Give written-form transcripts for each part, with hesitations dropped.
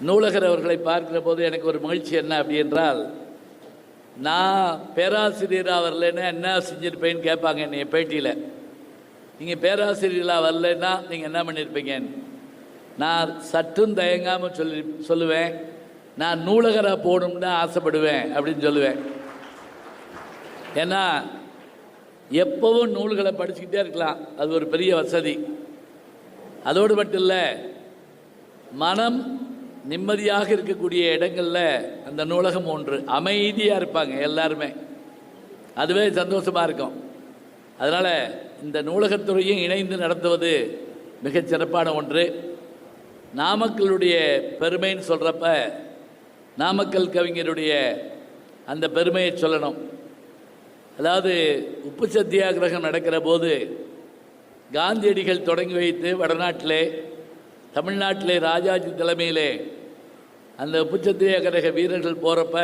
நூலகர் அவர்களை பார்க்கிற போது எனக்கு ஒரு மகிழ்ச்சி என்ன அப்படி என்றால், நான் பேராசிரியராக வரலன்னா என்ன செஞ்சுருப்பேன்னு கேட்பாங்க என்னை பேட்டியில். நீங்கள் பேராசிரியராக வரலன்னா நீங்கள் என்ன பண்ணியிருப்பீங்கன்னு. நான் சற்றும் தயங்காமல் சொல்லுவேன், நான் நூலகராக போகணும்னு தான் ஆசைப்படுவேன் அப்படின்னு சொல்லுவேன். ஏன்னா எப்போவும் நூல்களை படிச்சுக்கிட்டே இருக்கலாம், அது ஒரு பெரிய வசதி. அதோடு மட்டும் இல்லை, மனம் நிம்மதியாக இருக்கக்கூடிய இடங்களில் அந்த நூலகம் ஒன்று. அமைதியாக இருப்பாங்க எல்லாருமே, அதுவே சந்தோஷமாக இருக்கும். அதனால் இந்த நூலகத்துறையும் இணைந்து நடத்துவது மிகச் சிறப்பான ஒன்று. நாமக்கலுடைய பெருமைன்னு சொல்கிறப்ப நாமக்கல் கவிஞருடைய அந்த பெருமையை சொல்லணும். அதாவது உப்பு சத்தியாகிரகம் நடக்கிற போது காந்தியடிகள் தொடங்கி வைத்து வடநாட்டிலே தமிழ்நாட்டிலே ராஜாஜி தலைமையிலே அந்த உப்பு சத்தியாகிரக வீரர்கள் போகிறப்ப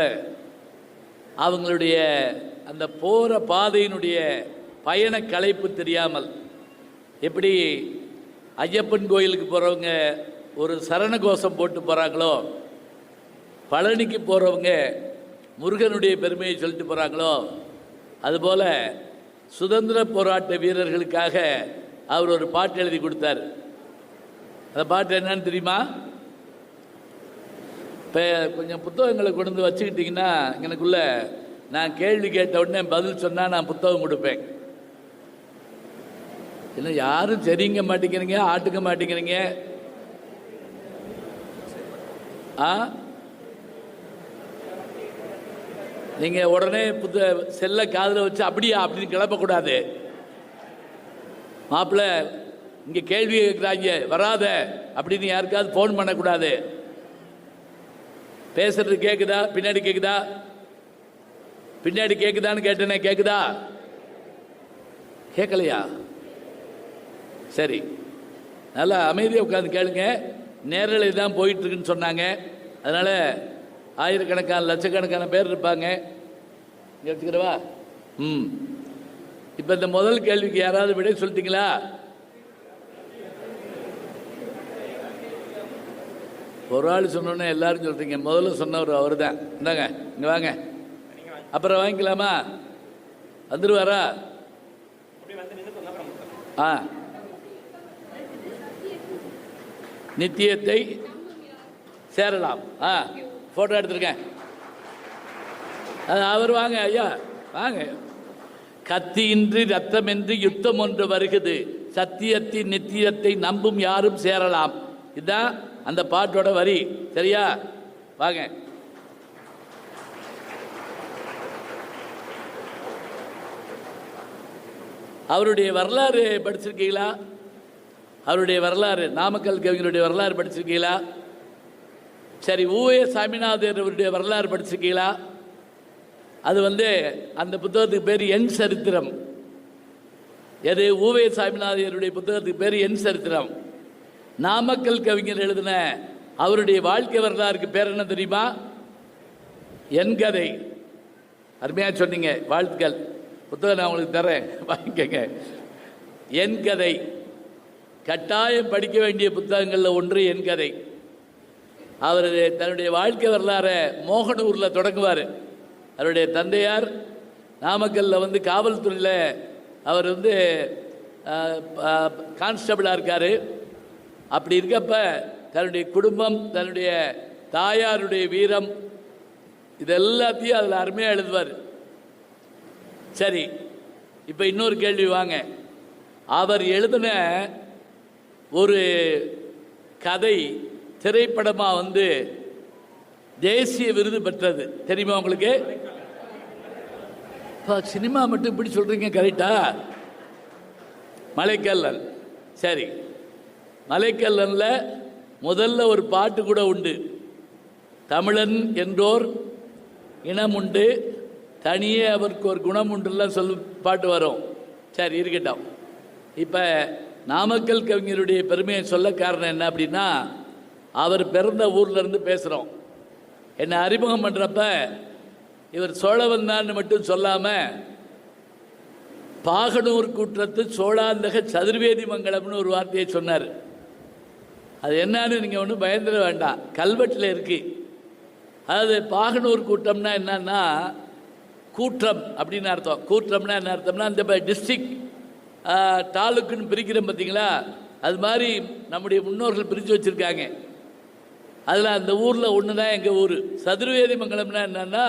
அவங்களுடைய அந்த போகிற பாதையினுடைய பயண களைப்பு தெரியாமல், எப்படி ஐயப்பன் கோயிலுக்கு போகிறவங்க ஒரு சரண கோஷம் போட்டு போகிறாங்களோ, பழனிக்கு போகிறவங்க முருகனுடைய பெருமையை சொல்லிட்டு போகிறாங்களோ, அதுபோல் சுதந்திர போராட்ட வீரர்களுக்காக அவர் ஒரு பாட்டு எழுதி கொடுத்தார். அந்த பாட்டு என்னன்னு தெரியுமா? இப்போ கொஞ்சம் புத்தகங்களை கொண்டு வந்து வச்சுக்கிட்டிங்கன்னா எனக்குள்ள நான் கேள்வி கேட்ட உடனே பதில் சொன்னால் நான் புத்தகம் கொடுப்பேன். இல்லை யாரும் சரிங்க மாட்டேங்கிறீங்க, ஆட்டுக்க மாட்டேங்கிறீங்க. நீங்கள் உடனே செல்ல காதில் வச்சு அப்படியா அப்படின்னு கிளப்பக்கூடாது. மாப்பிள்ளை இங்கே கேள்வி கேட்குறாங்க வராத அப்படின்னு யாருக்காவது ஃபோன் பண்ணக்கூடாது. பேசுறது கேட்குதா? பின்னாடி கேட்குதா? பின்னாடி கேட்குதான்னு கேட்டேனே, கேட்குதா? கேட்கலையா? சரி, நல்லா அமைதியாக உட்காந்து கேளுங்க. நேரலை தான் போயிட்டுருக்குன்னு சொன்னாங்க, அதனால் ஆயிரக்கணக்கான லட்சக்கணக்கான பேர் இருப்பாங்க. இங்கே வச்சுக்கிறவா? இப்போ இந்த முதல் கேள்விக்கு யாராவது விடை சொல்லிட்டீங்களா? ஒரு ஆள் சொன்னோன்னே எல்லாரும் சொல்கிறீங்க. முதல்ல சொன்னவர் அவர் தான். இந்தாங்க, இங்கே வாங்க. அப்புறம் வாங்கிக்கலாமா? வந்துடுவாரா? நித்தியத்தை சேரலாம். ஃபோட்டோ எடுத்துருக்கேன். அவர் வாங்க ஐயா, வாங்க. கத்தியின்றி ரத்தமின்றி யுத்தம் ஒன்று வருகிறது, சத்தியத்தின் நித்தியத்தை நம்பும் யாரும் சேரலாம். இதுதான் அந்த பாட்டோட வரி. சரியா? வாங்க. அவருடைய வரலாறு படிச்சிருக்கீங்களா? அவருடைய வரலாறு, நாமக்கல் கவிஞருடைய வரலாறு படிச்சிருக்கீங்களா? சரி, ஊவே சாமிநாதர் அவருடைய வரலாறு படிச்சிருக்கீங்களா? அது அந்த புத்தகத்துக்கு பேர் என் சரித்திரம். எது? ஊவே சாமிநாதருடைய புத்தகத்துக்கு பேர் என் சரித்திரம். நாமக்கல் கவிஞர் எழுதின அவருடைய வாழ்க்கை வரலாறுக்கு பேர் என்ன தெரியுமா? என் கதை. அருமையாக சொன்னீங்க, வாழ்த்துக்கள். புத்தகம் நான் உங்களுக்கு தரேன், வாங்கிக்கங்க. என் கதை கட்டாயம் படிக்க வேண்டிய புத்தகங்களில் ஒன்று என் கதை. அவர் தன்னுடைய வாழ்க்கை வரலாறை மோகனூரில் தொடங்குவார். அவருடைய தந்தையார் நாமக்கல்லில் காவல்துறையில் அவர் கான்ஸ்டபிளாக இருக்கார். அப்படி இருக்கப்ப தன்னுடைய குடும்பம், தன்னுடைய தாயாருடைய வீரம், இது எல்லாத்தையும் அதில் அருமையாக எழுதுவார். சரி, இப்போ இன்னொரு கேள்வி வாங்க. அவர் எழுதின ஒரு கதை திரைப்படமாக தேசிய விருது பெற்றது. தெரியுமா உங்களுக்கு? சினிமா மட்டும் இப்படி சொல்றீங்க, கரெக்டா? மலைக்கல்லன். சரி, மலைக்கல்லன்ல முதல்ல ஒரு பாட்டு கூட உண்டு. தமிழன் என்றோர் இனம் உண்டு, தனியே அவருக்கு ஒரு குணம் உண்டுலாம் பாட்டு வரும். சரி, இருக்கட்டும். இப்போ நாமக்கல் கவிஞருடைய பெருமையை சொல்ல காரணம் என்ன அப்படின்னா, அவர் பிறந்த ஊர்லேருந்து பேசுகிறோம். என்னை அறிமுகம் பண்ணுறப்ப இவர் சோழவந்தான்னு மட்டும் சொல்லாமல் பாகனூர் கூற்றத்து சோழாந்தக சதுர்வேதி மங்கலம்னு ஒரு வார்த்தையை சொன்னார். அது என்னன்னு நீங்கள் ஒன்றும் பயந்துட வேண்டாம். கல்வெட்டில் இருக்கு. அதாவது பாகனூர் கூட்டம்னா என்னன்னா, கூற்றம் அப்படின்னு அர்த்தம். கூற்றம்னா என்ன அர்த்தம்னா, இந்த டிஸ்ட்ரிக்ட் தாலுக்குன்னு பிரிக்கிறோம் பார்த்தீங்களா, அது மாதிரி நம்முடைய முன்னோர்கள் பிரித்து வச்சுருக்காங்க. அதில் அந்த ஊரில் ஒன்று தான் எங்கள் ஊர். சதுர்வேதி மங்கலம்னா என்னன்னா,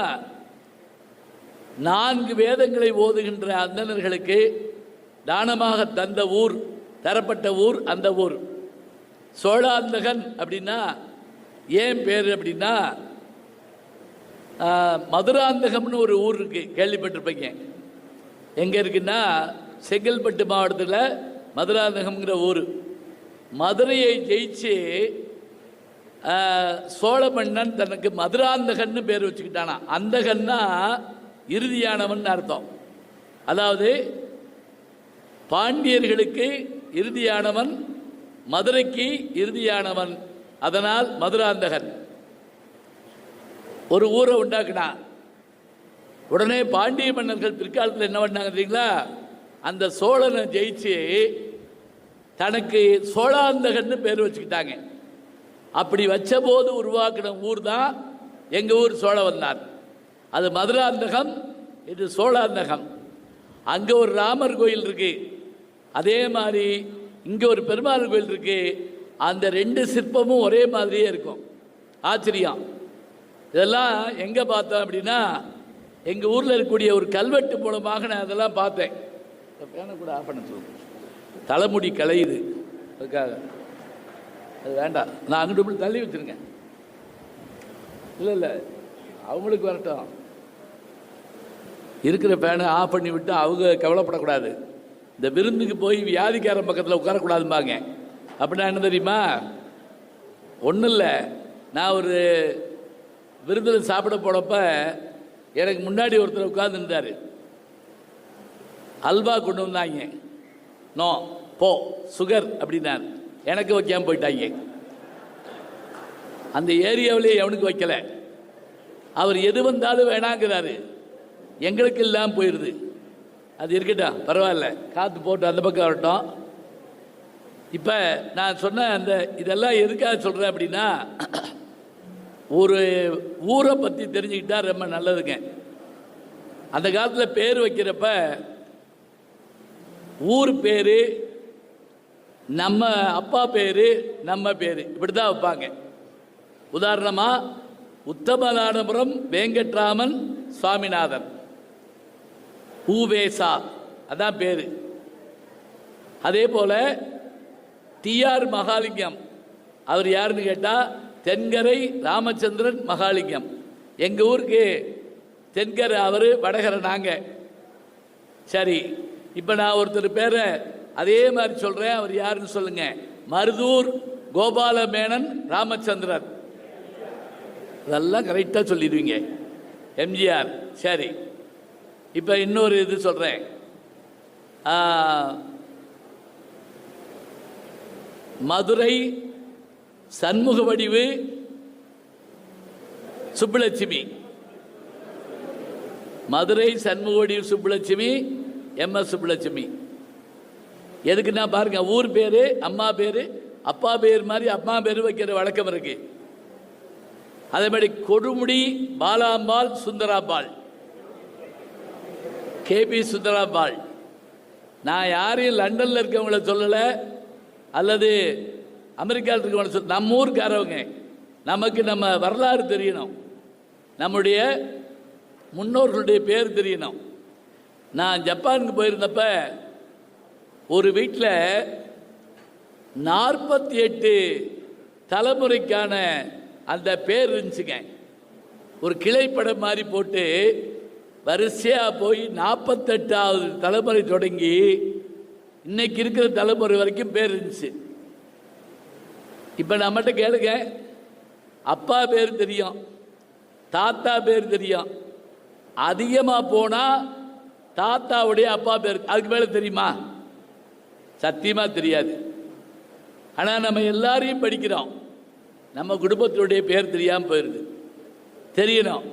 4 வேதங்களை ஓதுகின்ற அந்தணர்களுக்கு தானமாக தந்த ஊர், தரப்பட்ட ஊர் அந்த ஊர். சோழாந்தகன் அப்படின்னா ஏன் பேர் அப்படின்னா, மதுராந்தகம்னு ஒரு ஊர் இருக்கு, கேள்விப்பட்டிருப்பீங்க. எங்கே இருக்குன்னா, செங்கல்பட்டு மாவட்டத்தில் மதுராந்தகம்ங்கிற ஊர். மதுரையை ஜெயிச்சு சோழ மன்னன் தனக்கு மதுராந்தகன்னு பேர் வச்சுக்கிட்டானா. அந்தகன்னா இறுதியானவன் அர்த்தம். அதாவது பாண்டியர்களுக்கு இறுதியானவன், மதுரைக்கு இறுதியானவன். அதனால் மதுராந்தகன் ஒரு ஊரை உண்டாக்குனான். உடனே பாண்டிய மன்னர்கள் பிற்காலத்தில் என்ன பண்ணாங்க தெரியுங்களா, அந்த சோழனை ஜெயிச்சு தனக்கு சோழாந்தகன்னு பேர் வச்சுக்கிட்டாங்க. அப்படி வச்ச போது உருவாக்கின ஊர் தான் எங்கள் ஊர் சோழவந்தான். அது மதுராந்தகம், இது சோழாந்தகம். அங்கே ஒரு ராமர் கோயில் இருக்கு, அதே மாதிரி இங்கே ஒரு பெருமாள் கோயில் இருக்கு. அந்த 2 சிற்பமும் ஒரே மாதிரியே இருக்கும். ஆச்சரியம். இதெல்லாம் எங்கே பார்த்தேன் அப்படின்னா, எங்கள் ஊரில் இருக்கக்கூடிய ஒரு கல்வெட்டு மூலமாக நான் அதெல்லாம் பார்த்தேன். பேனை கூட ஆஃப் பண்ண சொல்லுங்க, தலைமுடி கலையுது அதுக்காக. அது வேண்டாம், நான் அங்கிட்டு இப்படி தள்ளி வச்சுருங்க. இல்லை அவங்களுக்கு வரட்டும். இருக்கிற பேனை ஆஃப் பண்ணி விட்டு அவங்க கவலைப்படக்கூடாது. இந்த விருந்துக்கு போய் வியாதிக்காரன் பக்கத்தில் உட்காரக்கூடாதும்பாங்க. அப்படின்னா என்ன தெரியுமா, ஒன்றும் இல்லை, நான் ஒரு விருந்தில் சாப்பிட போனப்ப எனக்கு முன்னாடி ஒருத்தர் உட்கார்ந்துருந்தார். அல்வா கொண்டு வந்தாங்க. நோ போ சுகர் அப்படின்னார். எனக்கு வைக்காமல் போயிட்டாங்க. அந்த ஏரியாவிலே எவனுக்கு வைக்கலை. அவர் எது வந்தாலும் வேணாங்கிறாரு. எங்களுக்கு இல்லாமல் போயிடுது. அது இருக்கட்டும், பரவாயில்ல, காற்று போட்டு அந்த பக்கம் வரட்டும். இப்போ நான் சொன்ன அந்த இதெல்லாம் எதுக்காக சொல்கிறேன் அப்படின்னா, ஒரு ஊரை பற்றி தெரிஞ்சுக்கிட்டா ரொம்ப நல்லதுங்க. அந்த காலத்தில் பேர் வைக்கிறப்ப ஊர் பேர், நம்ம அப்பா பேர், நம்ம பேர் இப்படி தான் வைப்பாங்க. உதாரணமாக உத்தமநாதபுரம் வேங்கட்ராமன் சுவாமிநாதன், ஊவேசா, அதான் பேர். அதே போல் டிஆர் மகாலிங்கம், அவர் யாருன்னு கேட்டால் தென்கரை ராமச்சந்திரன் மகாலிங்கம். எங்கள் ஊருக்கு தென்கரை அவர், வடகரை நாங்கள். சரி, இப்போ நான் ஒருத்தர் பேரை அதே மாதிரி சொல்கிறேன், அவர் யாருன்னு சொல்லுங்கள். மருதூர் கோபாலமேனன் ராமச்சந்திரன். அதெல்லாம் கரெக்டாக சொல்லிடுவீங்க. எம்ஜிஆர். சரி, இப்போ இன்னொரு இது சொல்கிறேன். மதுரை சண்முக வடிவு சுப்புலட்சுமி. மதுரை சண்முக வடிவு சுப்புலட்சுமி, MS சுப்புலட்சுமி. எதுக்குன்னா பாருங்க, ஊர் பேரு, அம்மா பேரு, அப்பா பேர் மாதிரி அம்மா பேர் வைக்கிற வழக்கம் இருக்கு. அதே மாதிரி கொடுமுடி பாலாம்பாள் சுந்தராம்பாள், KB சுந்தராம்பாள். நான் யாரையும் லண்டனில் இருக்கவங்கள சொல்லலை, அல்லது அமெரிக்காவில் இருக்கவங்கள சொல்ல, நம்ம ஊருக்காரவங்க. நமக்கு நம்ம வரலாறு தெரியணும், நம்முடைய முன்னோர்களுடைய பேர் தெரியணும். நான் ஜப்பானுக்கு போயிருந்தப்ப ஒரு வீட்டில் 48 தலைமுறைக்கான அந்த பேர் இருந்துச்சுங்க. ஒரு கிளைப்படம் மாதிரி போட்டு வரிசையாக போய் 48வது தலைமுறை தொடங்கி இன்னைக்கு இருக்கிற தலைமுறை வரைக்கும் பேர் இருந்துச்சு. இப்போ நம்மகிட்ட கேளுங்க, அப்பா பேர் தெரியும், தாத்தா பேர் தெரியும். அதிகமாக போனால் தாத்தாவுடைய அப்பா பேர், அதுக்கு மேலே தெரியுமா? சத்தியமாக தெரியாது. ஆனால் நம்ம எல்லாரையும் படிக்கிறோம், நம்ம குடும்பத்தினுடைய பேர் தெரியாமல் போயிடுது. தெரியணும்,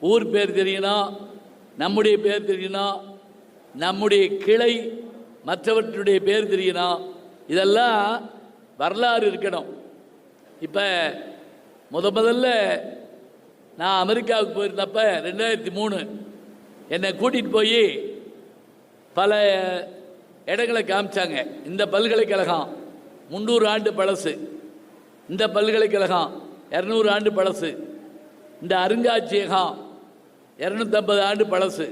ஊர் பேர் தெரியணும், நம்முடைய பேர் தெரியணும், நம்முடைய கிளை மற்றவற்றுடைய பேர் தெரியணும். இதெல்லாம் வரலாறு இருக்கணும். இப்போ முதல்ல நான் அமெரிக்காவுக்கு போயிருந்தப்ப 2003 என்னை கூட்டிகிட்டு போய் பல இடங்களை காமிச்சாங்க. இந்த பல்கலைக்கழகம் 300 ஆண்டு பழசு, இந்த பல்கலைக்கழகம் 200 ஆண்டு பழசு, இந்த அருங்காட்சியகம் 250 ஆண்டு பழசு.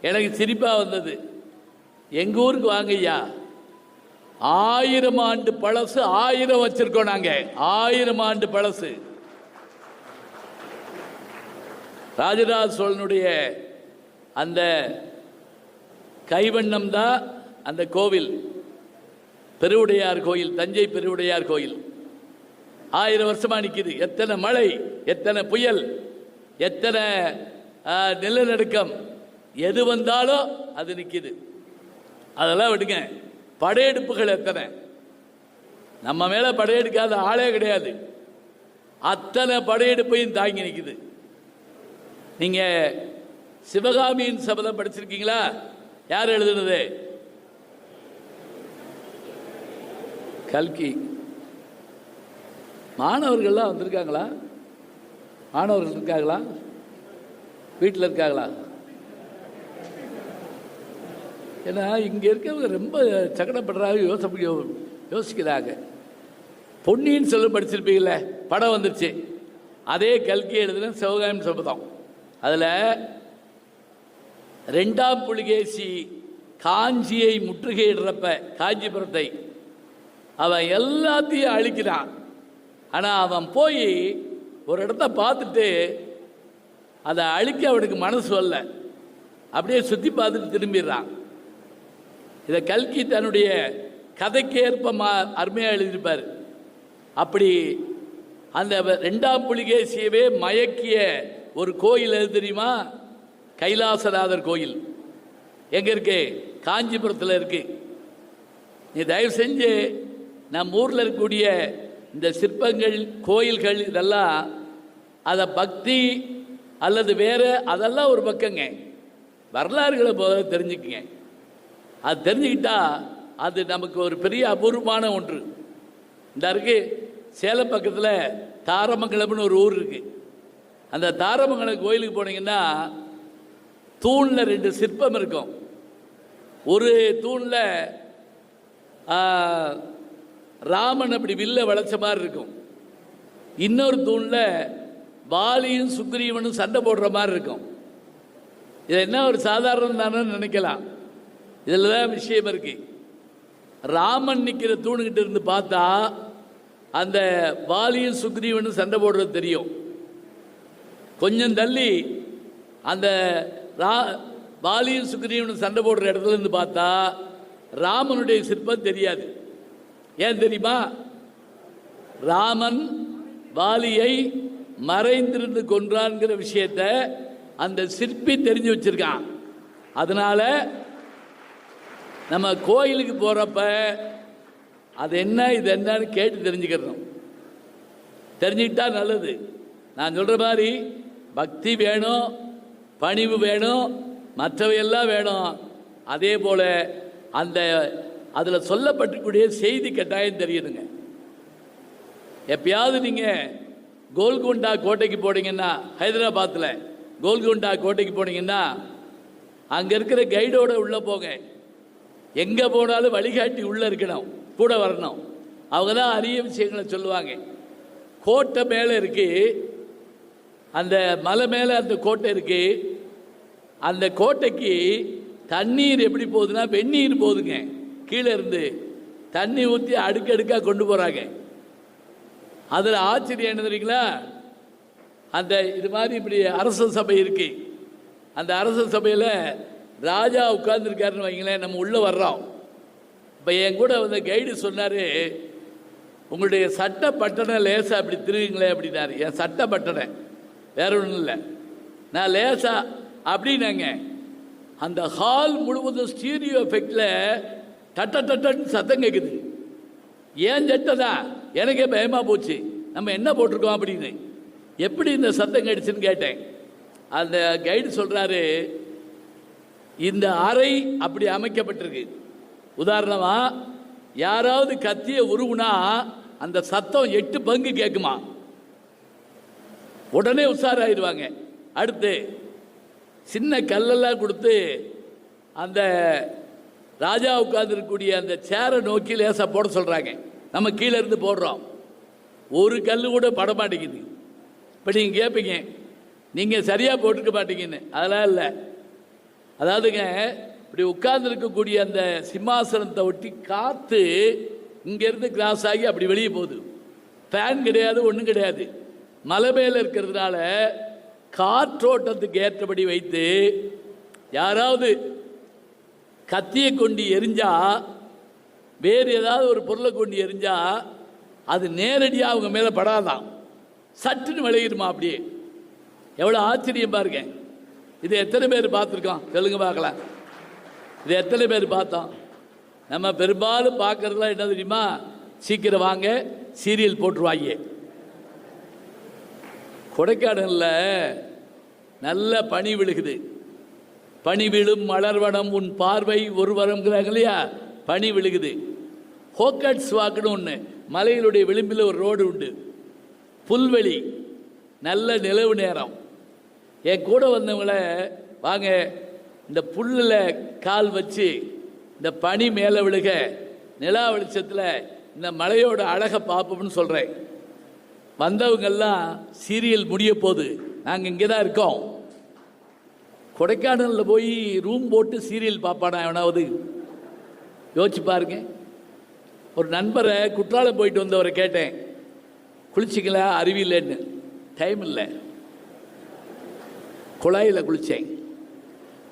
எனக்கு சிரிப்பாக வந்தது. எங்கள் ஊருக்கு வாங்கய்யா, 1000 ஆண்டு பழசு 1000 வச்சிருக்கோம் நாங்கள். 1000 ஆண்டு பழசு. ராஜராஜ சோழனுடைய அந்த கைவண்ணம் தான் அந்த கோவில், பெருவுடையார் கோயில், தஞ்சை பெருவுடையார் கோயில் 1000 வருஷமா நிற்கிது. எத்தனை மழை, எத்தனை புயல், எத்தனை நிலநடுக்கம், எது வந்தாலும் அது நிற்கிது. அதெல்லாம் விடுங்க. படையெடுப்புகள் எத்தனை, நம்ம மேலே படையெடுக்காத ஆளே கிடையாது. அத்தனை படையெடுப்பையும் தாங்கி நிற்குது. நீங்கள் சிவகாமியின் சபதம் படிச்சிருக்கீங்களா? யார் எழுதுனது? கல்கி. மாணவர்கள்லாம் வந்திருக்காங்களா? மாணவர்கள் இருக்காங்களா? வீட்டில் இருக்காங்களா? ஏன்னா இங்கே இருக்கவங்க ரொம்ப சங்கடப்படுறாங்க, யோசிக்கிறாங்க. பொன்னியின் செல்வன் படிச்சிருப்பீங்களே, படம் வந்துருச்சு. அதே கல்கி எழுதுன சிவகாமியின் சபதம். அதில் 2ஆம் புலிகேசி காஞ்சியை முற்றுகையிடுறப்ப, காஞ்சிபுரத்தை அவன் எல்லாத்தையும் அழிக்கிறான். ஆனால் அவன் போய் ஒரு இடத்த பார்த்துட்டு அதை அழிக்க அவனுக்கு மனசு வரல, அப்படியே சுற்றி பார்த்துட்டு திரும்பிடுறான். இதை கல்கி தன்னுடைய கதைக்கேற்ப அருமையாக எழுதியிருப்பார். அப்படி அந்த 2ஆம் புலிகேசியவே மயக்கிய ஒரு கோயில் எது தெரியுமா? கைலாசநாதர் கோயில். எங்கே இருக்கு? காஞ்சிபுரத்தில் இருக்கு. நீ தயவு செஞ்சு நம்ம ஊரில் இருக்கக்கூடிய இந்த சிற்பங்கள், கோயில்கள், இதெல்லாம் அதை பக்தி அல்லது வேறு, அதெல்லாம் ஒரு பக்கங்க. வரலாறுகளை போல தெரிஞ்சுக்குங்க. அது தெரிஞ்சுக்கிட்டா அது நமக்கு ஒரு பெரிய அபூர்வமான ஒன்று. இந்த இருக்கு சேலம் பக்கத்தில் தாரமங்கலம்னு ஒரு ஊர் இருக்குது. அந்த தாரமங்கலம் கோயிலுக்கு போனீங்கன்னா தூணில் 2 சிற்பம் இருக்கும். ஒரு தூணில் ராமன் அப்படி வில்ல வளைச்ச மாதிரி இருக்கும். இன்னொரு தூணில் வாலியும் சுக்ரீவனும் சண்டை போடுற மாதிரி இருக்கும். இது என்ன ஒரு சாதாரணம் தானே நினைக்கலாம். இதில் தான் விஷயம் இருக்கு. ராமன் நிற்கிற தூணுகிட்ட இருந்து பார்த்தா அந்த வாலியும் சுக்ரீவனும் சண்டை போடுறது தெரியும். கொஞ்சம் தள்ளி அந்த வாலியும் சுக்ரீவனும் சண்டை போடுற இடத்துல இருந்து பார்த்தா ராமனுடைய சிற்பம் தெரியாது. ஏன் தெரியுமா? ராமன் வாலியை மறைந்திருந்து கொன்றான்ங்கிற விஷயத்த அந்த சிற்பி தெரிஞ்சு வச்சிருக்கான். அதனால நம்ம கோயிலுக்கு போறப்ப அது என்ன இது என்னன்னு கேட்டு தெரிஞ்சுக்கிறோம். தெரிஞ்சுக்கிட்டா நல்லது. நான் சொல்ற மாதிரி பக்தி வேணும், பணிவு வேணும், மற்றவையெல்லாம் வேணும். அதே போல அந்த அதில் சொல்லப்பட்டிருக்கூடிய செய்தி கட்டாயம் தெரியணுங்க. எப்பயாவது நீங்கள் கோல்கொண்டா கோட்டைக்கு போனீங்கன்னா, ஹைதராபாத்தில் கோல்கொண்டா கோட்டைக்கு போனீங்கன்னா அங்கே இருக்கிற கைடோட உள்ளே போங்க. எங்கே போனாலும் வழிகாட்டி உள்ளே இருக்கணும், கூட வரணும். அவங்க தான் அரிய விஷயங்களை சொல்லுவாங்க. கோட்டை மேலே இருக்குது, அந்த மலை மேலே அந்த கோட்டை இருக்குது. அந்த கோட்டைக்கு தண்ணீர் எப்படி போகுதுன்னா வெந்நீர் போகுதுங்க. கீழே இருந்து தண்ணி ஊற்றி அடுக்கடுக்காக கொண்டு போகிறாங்க. அதில் ஆச்சரியம் என்ன தெரியுங்களா? அந்த இது மாதிரி இப்படி அரச சபை இருக்கு. அந்த அரச சபையில் ராஜா உட்கார்ந்துருக்காருன்னு வைங்களேன், நம்ம உள்ளே வர்றோம். இப்போ என் கூட வந்து கைடு சொன்னார், உங்களுடைய சட்ட பட்டனை லேசாக அப்படி திருவிங்களே அப்படின்னாரு. என் சட்ட பட்டனை வேற ஒன்றும் இல்லை, நான் லேசா அப்படின்னாங்க. அந்த ஹால் முழுவதும் ஸ்டீரியோ எஃபெக்டில் டட்ட டட்டன்னு சத்தம் கேட்குது. ஏன் சட்டதான் எனக்கே பயமாக போச்சு, நம்ம என்ன போட்டிருக்கோம் அப்படின்னு. எப்படி இந்த சத்தம் கேட்டுச்சுன்னு கேட்டேன். அந்த கைடு சொல்கிறாரு, இந்த அறை அப்படி அமைக்கப்பட்டிருக்கு. உதாரணமாக யாராவது கத்திய உருவுனா அந்த சத்தம் 8 பங்கு கேட்குமா. உடனே உஷாராயிருவாங்க. அடுத்து சின்ன கல்லெல்லாம் கொடுத்து அந்த ராஜா உட்கார்ந்துருக்கக்கூடிய அந்த சேரை நோக்கி லேசாக போட சொல்கிறாங்க. நம்ம கீழே இருந்து போடுறோம், ஒரு கல் கூட பட மாட்டேங்குது. இப்போ நீங்கள் கேட்பீங்க, நீங்கள் சரியாக போட்டிருக்க மாட்டீங்கன்னு. அதெல்லாம் இல்லை. அதாவதுங்க, இப்படி உட்கார்ந்துருக்கக்கூடிய அந்த சிம்மாசனத்தை ஒட்டி காற்று இங்கேருந்து கிராஸ் ஆகி அப்படி வெளியே போகுது. ஃபேன் கிடையாது, ஒன்றும் கிடையாது. மலை மேலே இருக்கிறதுனால காற்றோட்டத்துக்கு ஏற்றபடி வைத்து யாராவது கத்தியை கொண்டு எரிஞ்சா, வேறு ஏதாவது ஒரு பொருளை கொண்டு எரிஞ்சா அது நேரடியாக அவங்க மேலே படாதான், சட்டுன்னு விளையிடுமா. அப்படியே எவ்வளோ ஆச்சரியம் பாருங்க. இது எத்தனை பேர் பார்த்துருக்கோம் சொல்லுங்க பார்க்கலாம். இது எத்தனை பேர் பார்த்தோம்? நம்ம பெரும்பாலும் பார்க்கறதுலாம் என்ன தெரியுமா, சீக்கிரம் வாங்க சீரியல் போட்டுருவாங்க. கொடைக்கானலில் நல்ல பனி விழுகுது. பனி விழும் மலர்வனம் உன் பார்வை ஒரு வரம்ங்கிறாங்க இல்லையா, பனி விழுகுது. ஹோக்கட்ஸ் வாக்குன்னு ஒன்று, மலையிலுடைய விளிம்பில் ஒரு ரோடு உண்டு, புல்வெளி, நல்ல நிலவு நேரம். என் கூட வந்தவங்கள வாங்க இந்த புல்லில் கால் வச்சு இந்த பனி மேலே விழுக நிலா வெளிச்சத்தில் இந்த மலையோட அழகை பார்ப்போம்னு சொல்கிறேன். வந்தவங்கெல்லாம் சீரியல் முடிய போகுது, நாங்கள் இங்கே தான் இருக்கோம். கொடைக்கானலில் போய் ரூம் போட்டு சீரியல் பார்ப்பானா எவனாவது? யோசிச்சு பாருங்க. ஒரு நண்பரை குற்றாலம் போயிட்டு வந்தவரை கேட்டேன், குளிச்சிங்களா? அறிவில்லைன்னு. டைம் இல்லை, குழாயில் குளித்தேன்.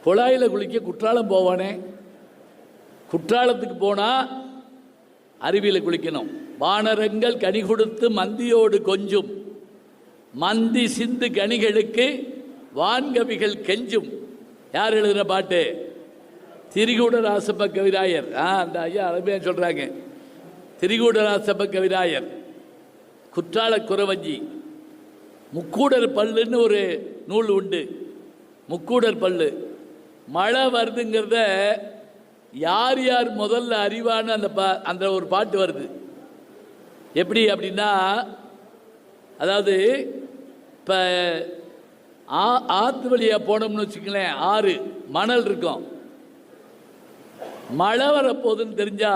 குழாயில் குளிக்க குற்றாலம் போவானே? குற்றாலத்துக்கு போனால் அருவியில் குளிக்கணும். வானரங்கள் கனி கொடுத்து மந்தியோடு கொஞ்சும், மந்தி சிந்து கனிகளுக்கு வான்கவிகள் கெஞ்சும். யார் எழுதுகிற பாட்டு? திரிகூடராசப்ப கவிராயர். அந்த ஐயா அருமையாக சொல்கிறாங்க. திரிகூடராசப்ப கவிராயர், குற்றால குறவஞ்சி, முக்கூடர் பல்லுன்னு ஒரு நூல் உண்டு. முக்கூடர் பல்லு. மழை வருதுங்கிறத யார் யார் முதல்ல அறிவான்னு அந்த ஒரு பாட்டு வருது. எப்படி அப்படின்னா, அதாவது இப்போ ஆற்று வழியாக போனோம்னு வச்சுக்கலேன், ஆறு மணல் இருக்கும். மழை வரப்போகுதுன்னு தெரிஞ்சா,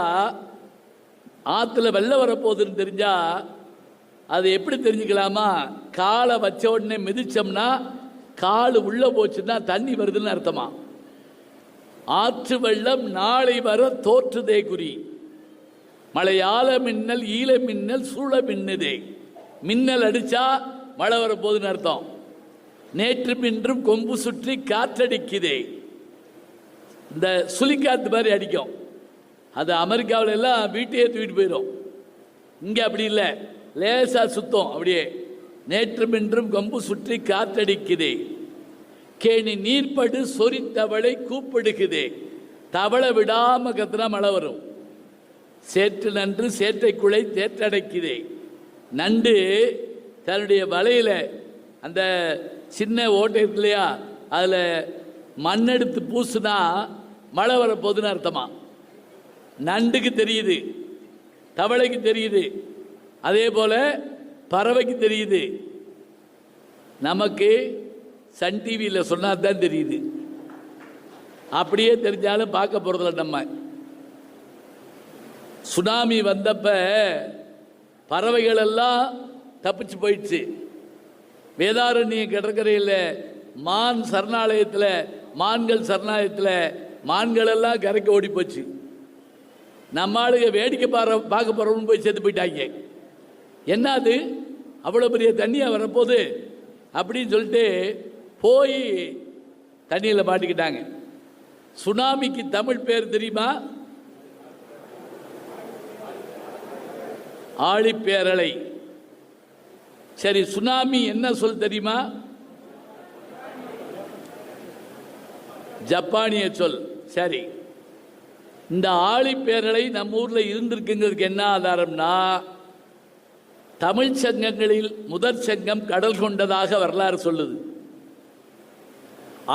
ஆற்றுல வெள்ளம் வரப்போகுதுன்னு தெரிஞ்சா அது எப்படி தெரிஞ்சுக்கலாமா? காலை வச்ச உடனே மிதிச்சோம்னா கால் உள்ளே போச்சுன்னா தண்ணி வருதுன்னு அர்த்தமா. ஆற்று வெள்ளம் நாளை வர தோற்றுதே குறி, மழையால மின்னல் ஈழ மின்னல் சூழ மின்னுதே. மின்னல் அடித்தா மழை வரப்போகுதுன்னு அர்த்தம். நேற்று மின்றும் கொம்பு சுற்றி காற்றடிக்குதே. இந்த சுழிக்காத்து மாதிரி அடிக்கும். அது அமெரிக்காவில் எல்லாம் வீட்டையே தூக்கிட்டு போயிடும். இங்கே அப்படி இல்லை, லேசாக சுத்தம். அப்படியே நேற்று மின்றும் கொம்பு சுற்றி காற்றடிக்குதே. கேணி நீர்ப்படு சொறி தவளை கூப்பிடுக்குதே. தவளை விடாமல் கத்துனா மழை வரும். சேற்று நன்று சேற்றைக்குள்ளே தேற்றடைக்குதே. நண்டு தன்னுடைய வலையில் அந்த சின்ன ஓட்டை இருக்கு இல்லையா, அதில் மண்ணெடுத்து பூசுனா மழை வரப்போகுதுன்னு அர்த்தமா. நண்டுக்கு தெரியுது, தவளைக்கு தெரியுது, அதே போல் பறவைக்கு தெரியுது. நமக்கு சன் டிவியில் சொன்னால் தான் தெரியுது. அப்படியே தெரிஞ்சாலும் பார்க்க போகிறதில்ல. நம்ம சுனாமி வந்தப்ப பறவைகள் எல்லாம் தப்பிச்சு போயிடுச்சு. வேதாரண்ய கடற்கரையில் மான் சரணாலயத்தில், மான்கள் சரணாலயத்தில் மான்கள் எல்லாம் கரைக்கு ஓடி போச்சு. நம்ம ஆளுங்க வேடிக்கை பார்க்க போகிறவங்க போய் செத்து போயிட்டாங்க. என்னது அவ்வளோ பெரிய தண்ணியாக வரப்போகுது அப்படின்னு சொல்லிட்டு போய் தண்ணியில் மாட்டிக்கிட்டாங்க. சுனாமிக்கு தமிழ் பேர் தெரியுமா? ஆழிப்பேரலை. சரி, சுனாமி என்ன சொல் தெரியுமா? ஜப்பானிய சொல். சரி, இந்த ஆழிப்பேரலை நம்ம ஊரில் இருந்திருக்குங்கிறதுக்கு என்ன ஆதாரம்னா, தமிழ் சங்கங்களில் முதற் சங்கம் கடல் கொண்டதாக வரலாறு சொல்லுது.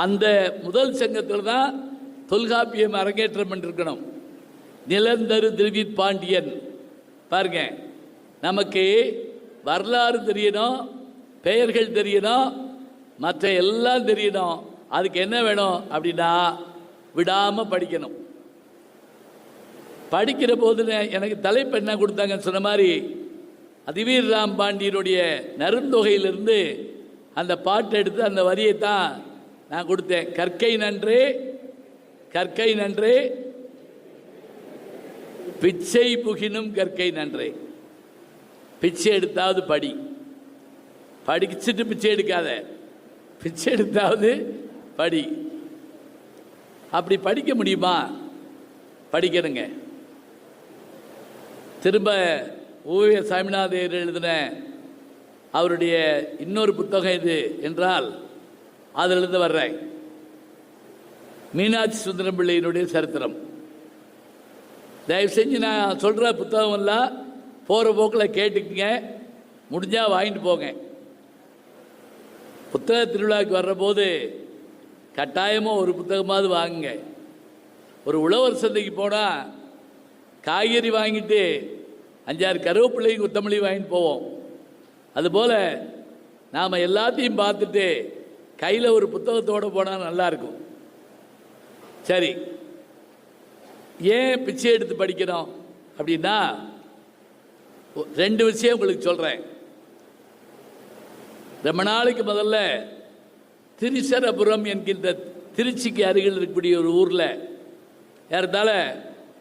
அந்த முதல் சங்கத்தில் தான் தொல்காப்பியம் அரங்கேற்றம் பண்ணிருக்கணும். நிலந்தரு திருவிப்பாண்டியன். பாருங்க, நமக்கு வரலாறு தெரியணும், பெயர்கள் தெரியணும், மற்ற எல்லாம் தெரியணும். அதுக்கு என்ன வேணும் அப்படின்னா விடாமல் படிக்கணும். படிக்கிற போது எனக்கு தலைப்பு என்ன கொடுத்தாங்கன்னு சொன்ன மாதிரி அதிவீர் ராம் பாண்டியனுடைய நருந்தொகையிலிருந்து அந்த பாட்டை எடுத்து அந்த வரியை தான் நான் கொடுத்தேன். கற்கை நன்றே கற்கை நன்றே பிச்சை புகினும் கற்கை நன்றே. பிச்சை எடுத்தாவது படி, படிச்சுட்டு பிச்சை எடுக்காத, பிச்சை எடுத்தாவது படி. அப்படி படிக்க முடியுமா? படிக்கணுங்க. திரும்ப ஓவிய சாமிநாதையர் எழுதின அவருடைய இன்னொரு புத்தகம் இது என்றால் அதிலிருந்து வர்றேன். மீனாட்சி சுந்தரம் பிள்ளையினுடைய சரித்திரம். தயவு செஞ்சு நான் சொல்கிற புத்தகம் எல்லாம் போகிற போக்கில் கேட்டுக்குங்க, முடிஞ்சால் வாங்கிட்டு போங்க. புத்தக திருவிழாவுக்கு வர்ற போது கட்டாயமாக ஒரு புத்தகமாவது வாங்குங்க. ஒரு உழவர் சந்தைக்கு போனால் காய்கறி வாங்கிட்டு 5-6 கருவேப்பிள்ளையும் கொத்தமல்லி வாங்கிட்டு போவோம். அதுபோல் நாம் எல்லாத்தையும் பார்த்துட்டு கையில் ஒரு புத்தகத்தோடு போனால் நல்லாயிருக்கும். சரி, ஏன் பிச்சை எடுத்து படிக்கணும் அப்படின்னா 2 விஷயம் உங்களுக்கு சொல்கிறேன். ரொம்ப நாளைக்கு முதல்ல திரிசரபுரம் என்கின்ற திருச்சிக்கு அருகில் இருக்கக்கூடிய ஒரு ஊரில் ஏறத்தாழ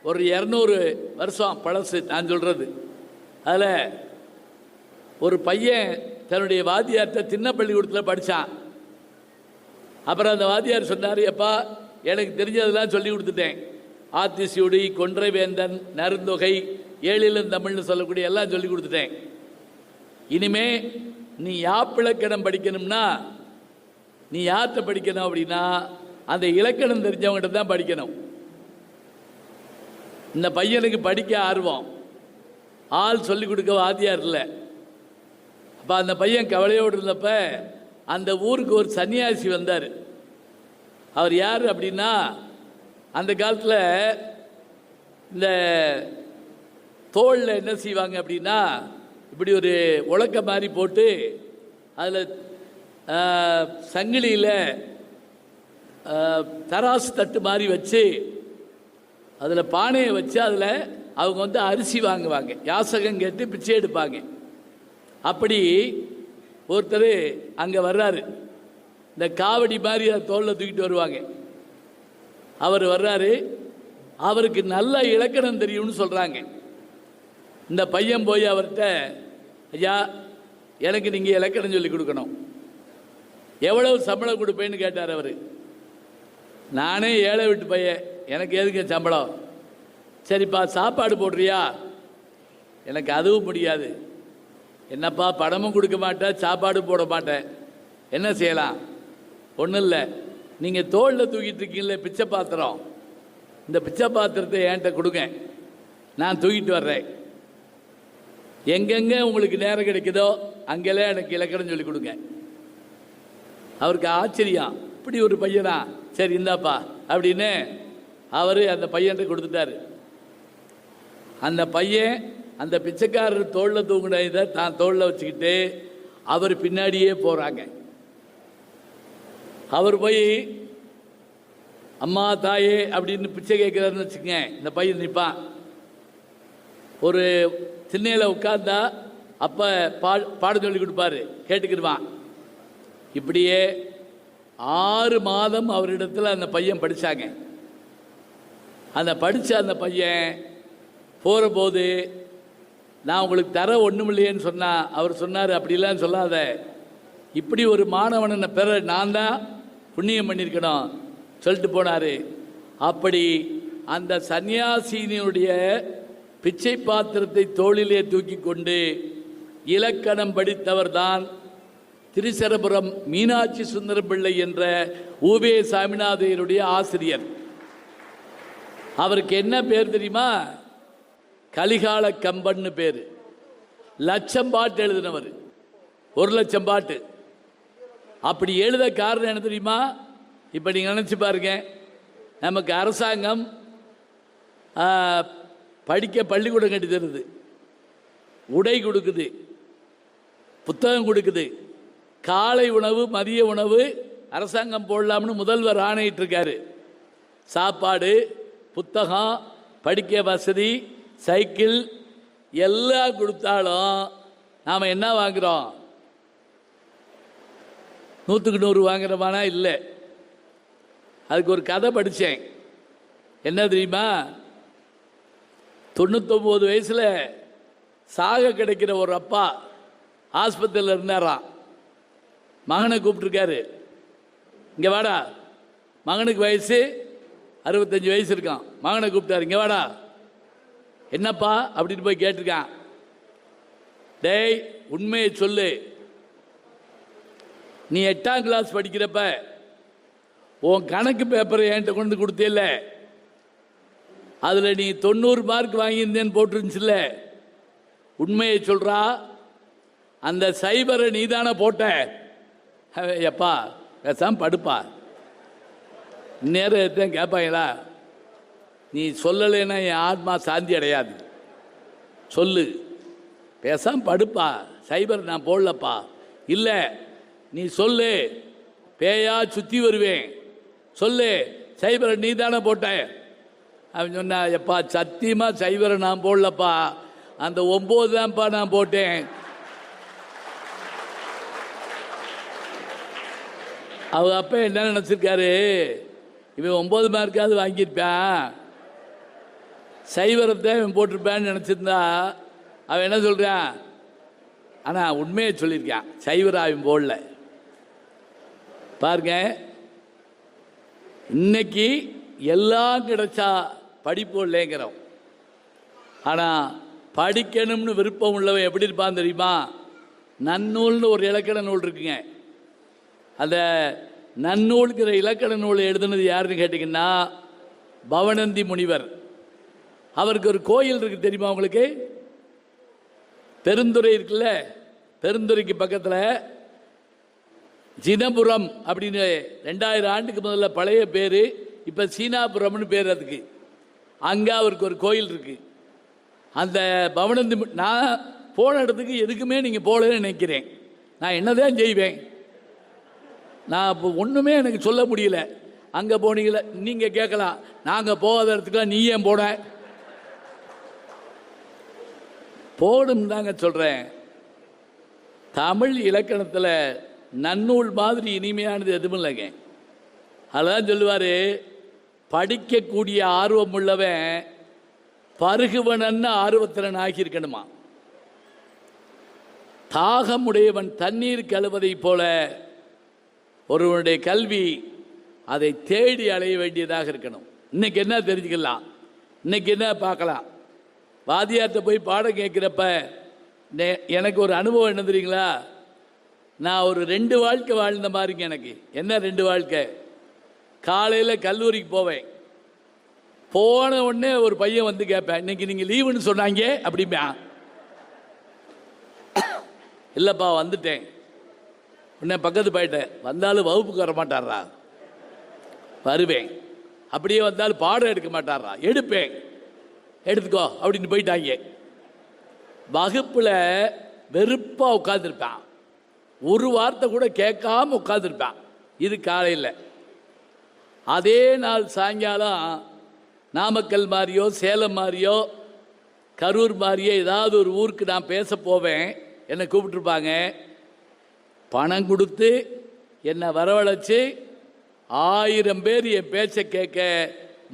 ஒரு 200 வருஷம் பழசு நான் சொல்கிறது. அதில் ஒரு பையன் தன்னுடைய வாத்தியார்கிட்ட சின்ன பள்ளிக்கூடத்தில் படித்தான். அப்புறம் அந்த வாத்தியார் சொன்னார், எப்பா எனக்கு தெரிஞ்சதெல்லாம் சொல்லி கொடுத்துட்டேன், ஆத்திசூடி, கொன்றைவேந்தன், நருந்தொகை, ஏழிலும் தமிழ்னு சொல்லக்கூடிய எல்லாம் சொல்லி கொடுத்துட்டேன். இனிமே நீ யாப்பிலக்கணம் படிக்கணும்னா நீ யார்கிட்ட படிக்கணும் அப்படின்னா அந்த இலக்கணம் தெரிஞ்சவங்ககிட்ட தான் படிக்கணும். இந்த பையனுக்கு படிக்க ஆர்வம், ஆள் சொல்லிக் கொடுக்க வாத்தியார் இல்லை. அப்போ அந்த பையன் கவலையோடு இருந்தப்ப அந்த ஊருக்கு ஒரு சன்னியாசி வந்தார். அவர் யார் அப்படின்னா, அந்த காலத்தில் இந்த தோளில் என்ன செய்வாங்க அப்படின்னா, இப்படி ஒரு உலக்க மாதிரி போட்டு அதில் சங்கிலியில் தராசு தட்டு மாதிரி வச்சு அதில் பானையை வச்சு அதில் அவங்க வந்து அரிசி வாங்குவாங்க, யாசகம் கேட்டு பிச்சை எடுப்பாங்க. அப்படி ஒருத்தர் அங்கே வர்றாரு. இந்த காவடி மாதிரி அதை தோளில் தூக்கிட்டு வருவாங்க. அவர் வர்றாரு, அவருக்கு நல்ல இலக்கணம் தெரியும்னு சொல்கிறாங்க. இந்த பையன் போய் அவர்கிட்ட, ஐயா எனக்கு நீங்கள் இலக்கணம் சொல்லி கொடுக்கணும், எவ்வளவு சம்பளம் கொடுப்பேன்னு கேட்டார். அவர், நானே ஏழை விட்டு பையன், எனக்கு எதுக்கு சம்பளம்? சரிப்பா சாப்பாடு போடுறியா? எனக்கு அதுவும் முடியாது. என்னப்பா பணமும் கொடுக்க மாட்டேன், சாப்பாடு போட மாட்டேன், என்ன செய்யலாம்? ஒன்றும் இல்லை, நீங்கள் தோளில் தூக்கிட்டு இருக்கீங்களே பிச்சை பாத்திரம், இந்த பிச்சை பாத்திரத்தை என்கிட்ட கொடுங்க, நான் தூக்கிட்டு வர்றேன். எங்கெங்கே உங்களுக்கு நேரம் கிடைக்குதோ அங்கெல்லாம் எனக்கு இலக்கணம் சொல்லி கொடுங்க. அவருக்கு ஆச்சரியம், இப்படி ஒரு பையனா, சரி இந்தாப்பா அப்படின்னு அவர் அந்த பையன்கிட்ட கொடுத்துட்டாரு. அந்த பையன் அந்த பிச்சைக்காரர் தோளில் தூங்கின இதை தான் தோளில் வச்சுக்கிட்டு அவர் பின்னாடியே போகிறாங்க. அவர் போய் அம்மா தாயே அப்படின்னு பிச்சை கேட்குறாருன்னு வச்சுக்கங்க, இந்த பையன் நிற்பான். ஒரு திண்ணையில் உட்கார்ந்தா அப்போ பாடம் சொல்லி கொடுப்பாரு, கேட்டுக்கிடுவான். இப்படியே 6 மாதம் அவரிடத்தில் அந்த பையன் படித்தாங்க. அந்த படித்த அந்த பையன் போகிற போது, நான் உங்களுக்கு தர ஒன்றும் இல்லையேன்னு சொன்னால் அவர் சொன்னார், அப்படிலாம் சொல்லாத, இப்படி ஒரு மாணவனை பெற நான் தான் புண்ணியம் பண்ணியிருக்கணும் சொல்லிட்டு போனார். அப்படி அந்த சன்னியாசியினுடைய பிச்சை பாத்திரத்தை தோளிலே தூக்கி கொண்டு இலக்கணம் படித்தவர் தான் திரிசரபுரம் மீனாட்சி சுந்தரம் பிள்ளை என்ற ஊவே சாமிநாதையருடைய ஆசிரியர். அவருக்கு என்ன பேர் தெரியுமா? கலிகால கம்பன்னு பேர். 1,00,000 பாட்டு எழுதினவர், 1,00,000 பாட்டு. அப்படி எழுத காரணம் என்ன தெரியுமா? இப்போ நீங்கள் நினச்சி பாருங்க, நமக்கு அரசாங்கம் படிக்க பள்ளிக்கூடம் கட்டி தருது, உடை கொடுக்குது, புத்தகம் கொடுக்குது, காலை உணவு மதிய உணவு அரசாங்கம் போடலாம்னு முதல்வர் ஆணையிட்டு இருக்காரு. சாப்பாடு, புத்தகம், படிக்க வசதி, சைக்கிள் எல்லாம் கொடுத்தாலும் நாம் என்ன வாங்குகிறோம்? 100க்கு 100 வாங்குறோமானா இல்லை. அதுக்கு ஒரு கதை படித்தேன். என்ன தெரியுமா? 99 வயசில் சாக கிடைக்கிற ஒரு அப்பா ஆஸ்பத்திரியில் இருந்தாராம். மகனை கூப்பிட்டுருக்காரு, இங்கே வாடா. மகனுக்கு வயசு 65 வயசு இருக்கான். மகனை கூப்பிட்டாரு, இங்கே வாடா. என்னப்பா அப்படின்னு போய் கேட்டிருக்கான். டேய், உண்மையை சொல்லு. நீ 8ஆம் கிளாஸ் படிக்கிறப்ப உன் கணக்கு பேப்பரை என்கிட்ட கொண்டு கொடுத்தில்ல, அதில் நீ 90 மார்க் வாங்கியிருந்தேன்னு போட்டுருந்துச்சுல்ல, உண்மையை சொல்கிறா. அந்த சைபரை நீ தானே போட்ட? எப்பா பேசாம படுப்பா. நேரம் கேட்பாங்களா? நீ சொல்லலைன்னா என் ஆத்மா சாந்தி அடையாது. சொல்லு, பேசாம படுப்பா. சைபர் நான் போடலப்பா. இல்லை, நீ சொல்லு, பேயா சுற்றி வருவேன். சொல்லு, சைபரை நீ தானே போட்ட? அவன் சொன்னா, எப்பா சத்தியமாக சைபரை நான் போடலப்பா, அந்த 9 தான்ப்பா நான் போட்டேன். அவங்க அப்பா என்ன நினச்சிருக்காரு? இவன் 9 மார்க்காவது வாங்கியிருப்பான், சைபரத்தை இவன் போட்டிருப்பான்னு நினச்சிருந்தா அவன் என்ன சொல்கிறான்? ஆனால் உண்மையை சொல்லியிருக்கான், சைபரை அவன் போடல. பாருங்க, இன்னைக்கு எல்லாம் கிடைச்சா படிப்பு இல்லைங்கிறோம். ஆனால் படிக்கணும்னு விருப்பம் உள்ளவன் எப்படி இருப்பான் தெரியுமா? நன்னூல்னு ஒரு இலக்கண நூல் இருக்குங்க. அந்த நன்னூல்கிற இலக்கண நூலை எழுதுனது யாருன்னு கேட்டிங்கன்னா பவணந்தி முனிவர். அவருக்கு ஒரு கோயில் இருக்குது தெரியுமா உங்களுக்கு? பெருந்துறை இருக்குல்ல, பெருந்துறைக்கு பக்கத்தில் ஜினபுரம் அப்படின்னு 2000 ஆண்டுக்கு முதல்ல பழைய பேர், இப்போ சீனாபுரம்னு பேர் அதுக்கு. அங்கே அவருக்கு ஒரு கோயில் இருக்குது. அந்த பவனந்தி, நான் போன இடத்துக்கு எதுக்குமே நீங்கள் போகலன்னு நினைக்கிறேன். நான் என்னதான் செய்வேன்? நான் இப்போ ஒன்றுமே எனக்கு சொல்ல முடியல. அங்கே போனீங்கள, நீங்கள் கேட்கலாம், நாங்கள் போகாத இடத்துக்குலாம் நீ ஏன் போன? போடும் தாங்க சொல்கிறேன். தமிழ் இலக்கணத்தில் நன்னூல் மாதிரி இனிமையானது எதுவும் இல்லைங்க. அதான் சொல்லுவார், படிக்கக்கூடிய ஆர்வம் உள்ளவன் பருகுவனன்னு ஆர்வத்திறன் ஆகியிருக்கணுமா. தாகமுடையவன் தண்ணீர் கழுவதை போல ஒருவனுடைய கல்வி அதை தேடி அலைய வேண்டியதாக இருக்கணும். இன்னைக்கு என்ன தெரிஞ்சுக்கலாம், இன்னைக்கு என்ன பார்க்கலாம். வாத்தியார்கிட்ட போய் பாடம் கேட்குறப்ப எனக்கு ஒரு அனுபவம் என்ன தெரியுங்களா? நான் ஒரு 2 வாழ்க்கை வாழ்ந்த மாதிரிங்க. எனக்கு என்ன 2 வாழ்க்கை? காலையில் கல்லூரிக்கு போவேன். போன உடனே ஒரு பையன் வந்து கேட்பேன், இன்னைக்கு நீங்கள் லீவுன்னு சொன்னாங்க அப்படிம்பா. இல்லைப்பா வந்துட்டேன். உடனே பக்கத்து போயிட்டேன். வந்தாலும் வகுப்புக்கு வர மாட்டாரா? வருவேன். அப்படியே வந்தாலும் பாடம் எடுக்க மாட்டாரா? எடுப்பேன். எடுத்துக்கோ அப்படின்னு போயிட்டாங்க. வகுப்பில் வெறுப்பாக உட்காந்துருப்பான், ஒரு வார்த்தை கூட கேட்காம உட்காந்துருப்பான். இது காலையில். அதே நாள் சாயங்காலம் நாமக்கல் மாதிரியோ சேலம் மாதிரியோ கரூர் மாதிரியோ ஏதாவது ஒரு ஊருக்கு நான் பேச போவேன். என்னை கூப்பிட்டுருப்பாங்க. பணம் கொடுத்து என்னை வரவழைச்சி 1000 பேர் என் பேச்சை கேட்க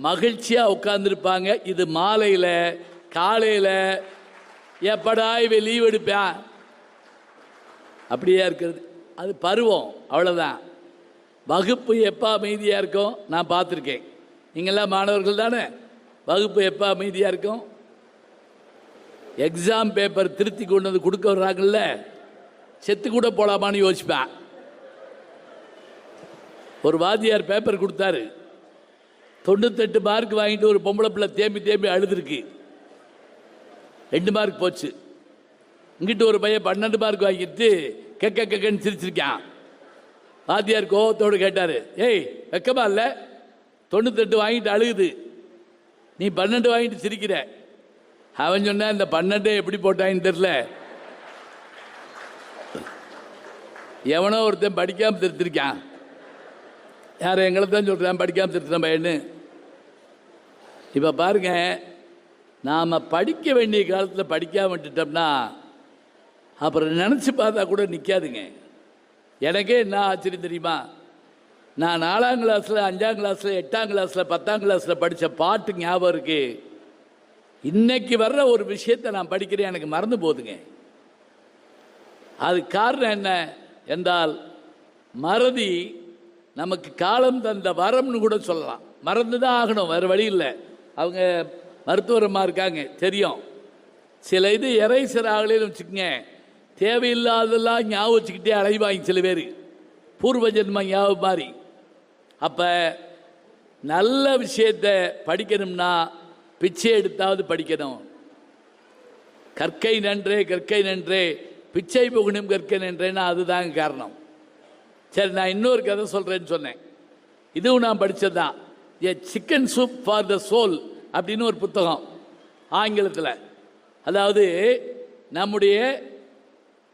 மகிழ்ச்சியாக உட்காந்துருப்பாங்க. இது மாலையில். காலையில் எப்படா இவன் லீவ் எடுப்பேன் அப்படியே இருக்கிறது. அது பருவம், அவ்வளோதான். வகுப்பு எப்போ அமைதியாக இருக்கும் நான் பார்த்துருக்கேன். நீங்கள்லாம் மாணவர்கள் தானே? வகுப்பு எப்போ அமைதியாக இருக்கும்? எக்ஸாம் பேப்பர் திருத்தி கொண்டு வந்து கொடுக்க வர்றாங்கல்ல, செத்து கூட போகலாமான்னு யோசிப்பேன். ஒரு வாத்தியார் பேப்பர் கொடுத்தாரு, 98 மார்க் வாங்கிட்டு ஒரு பொம்பளை பிள்ளை தேம்பி தேம்பி அழுதுருக்கு. 2 மார்க் போச்சு. இங்கிட்டு ஒரு பையன் 12 மார்க் வாங்கிட்டு கெக்கன்னு சிரிச்சிருக்கான். வாத்தியார் கோவத்தோடு கேட்டார், ஏய் வெக்கமா இல்லை? 98 வாங்கிட்டு அழுகுது, நீ 12 வாங்கிட்டு சிரிக்கிற. அவன் சொன்ன இந்த 12 எப்படி போட்டான்னு தெரியல, எவனோ ஒருத்தன் படிக்காமல் திருத்திருக்கான். யார் எங்களை தான் சொல்கிறான் படிக்காமல் திருத்தின பையன்னு. இப்போ பாருங்க, நாம் படிக்க வேண்டிய காலத்தில் படிக்காமல் விட்டுட்டோம்னா அப்புறம் நினச்சி பார்த்தா கூட நிற்காதுங்க. எனக்கே என்ன ஆச்சரியம் தெரியுமா, நான் 4ஆம் கிளாஸில் 5ஆம் கிளாஸில் 8ஆம் கிளாஸில் 10ஆம் கிளாஸில் படித்த பாட்டு ஞாபகம் இருக்கு. இன்னைக்கு வர்ற ஒரு விஷயத்தை நான் படிக்கிறேன், எனக்கு மறந்து போகுதுங்க. அது காரணம் என்ன என்றால் மறதி நமக்கு காலம் தந்த வரம்னு கூட சொல்லலாம். மறந்து தான் ஆகணும், வேறு வழி இல்லை. அவங்க மருத்துவரமாக இருக்காங்க தெரியும். சில இது எரைசர் ஆகலேன்னு வச்சுக்கோங்க, தேவையில்லாதெல்லாம் ஞாபகம் வச்சுக்கிட்டே அலைவாங்க சில பேர், பூர்வ ஜென்ம ஞாபகம் மாதிரி. அப்போ நல்ல விஷயத்தை படிக்கணும்னா பிச்சை எடுத்தாவது படிக்கணும். கற்கை நன்றே கற்கை நன்றே பிச்சை புகணும் கற்கை நன்றேன்னா அதுதாங்க காரணம். சரி, நான் இன்னொரு கதை சொல்கிறேன்னு சொன்னேன். இதுவும் நான் படித்தது தான். A chicken soup for the soul அப்படின்னு ஒரு புத்தகம் ஆங்கிலத்தில். அதாவது நம்முடைய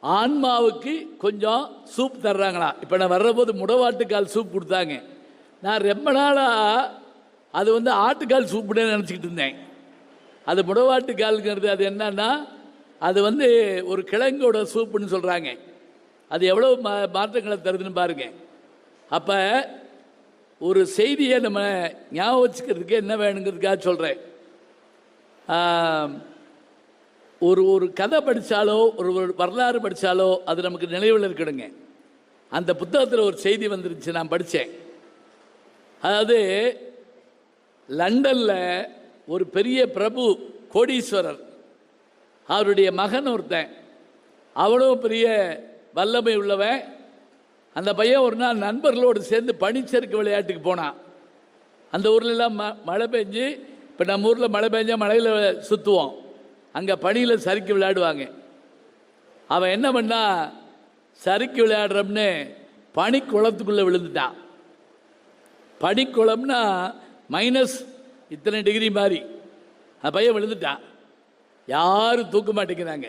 ஆன்மாவுக்கு கொஞ்சம் சூப் தர்றாங்களா. இப்போ நான் வர்றபோது முடவாட்டுக்கால் சூப் கொடுத்தாங்க. நான் ரொம்ப நாளாக அது ஆட்டுக்கால் சூப்புன்னு நினச்சிக்கிட்டு இருந்தேன். அது முடவாட்டுக்கால்ங்கிறது அது என்னன்னா, அது ஒரு கிழங்கோட சூப்புன்னு சொல்கிறாங்க. அது எவ்வளோ மாற்றங்களை தருதுன்னு பாருங்க. அப்போ ஒரு செய்தியை நம்ம ஞாபகம் வச்சுக்கிறதுக்கு என்ன வேணுங்கிறதுக்காக சொல்கிறேன். ஒரு கதை படித்தாலோ ஒரு வரலாறு படித்தாலோ அது நமக்கு நினைவில் இருக்கணுங்க. அந்த புத்தகத்தில் ஒரு செய்தி வந்துருச்சு, நான் படித்தேன். அதாவது லண்டனில் ஒரு பெரிய பிரபு கோடீஸ்வரர், அவருடைய மகன் ஒருத்தன், அவ்வளோ பெரிய வல்லமை உள்ளவன். அந்த பையன் ஒரு நாள் நண்பர்களோடு சேர்ந்து பனிச்சறுக்கு விளையாட்டுக்கு போனான். அந்த ஊர்லெலாம் மழை பெஞ்சு, இப்போ நம்ம ஊரில் மழை பெஞ்சா மழையில் சுற்றுவோம், அங்கே பனியில் சறுக்கி விளையாடுவாங்க. அவன் என்ன பண்ணா, சறுக்கி விளையாடுறோம்னு பனிக்குளத்துக்குள்ளே விழுந்துட்டான். பனிக்குளம்னா மைனஸ் இத்தனை டிகிரி மாதிரி. அந்த பையன் விழுந்துட்டான். யாரும் தூக்க மாட்டேங்கிறாங்க.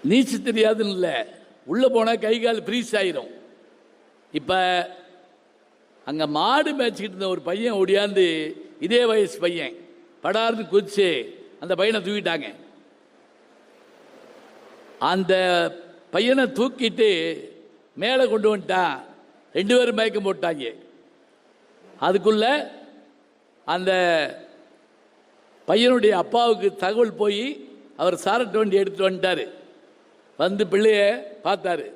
நீச்ச தெரியாதுன்னு இல்லை, உள்ளே போனால் கை கால் ஃப்ரீஸ் ஆயிரும். இப்போ அங்கே மாடு மேய்ச்சிக்கிட்டு இருந்த ஒரு பையன் ஓடியாந்து, இதே வயசு பையன், படார்னு குதிச்சு அந்த பையனை தூக்கிட்டாங்க. அந்த பையனை தூக்கிட்டு மேலே கொண்டு வந்துட்டான். 2 பேரும் மயக்கம் போட்டாங்க. அதுக்குள்ள அந்த பையனுடைய அப்பாவுக்கு தகவல் போய் அவர் சாரட்டு வண்டி எடுத்துட்டு வந்துட்டார். பிள்ளைய பார்த்தாரு,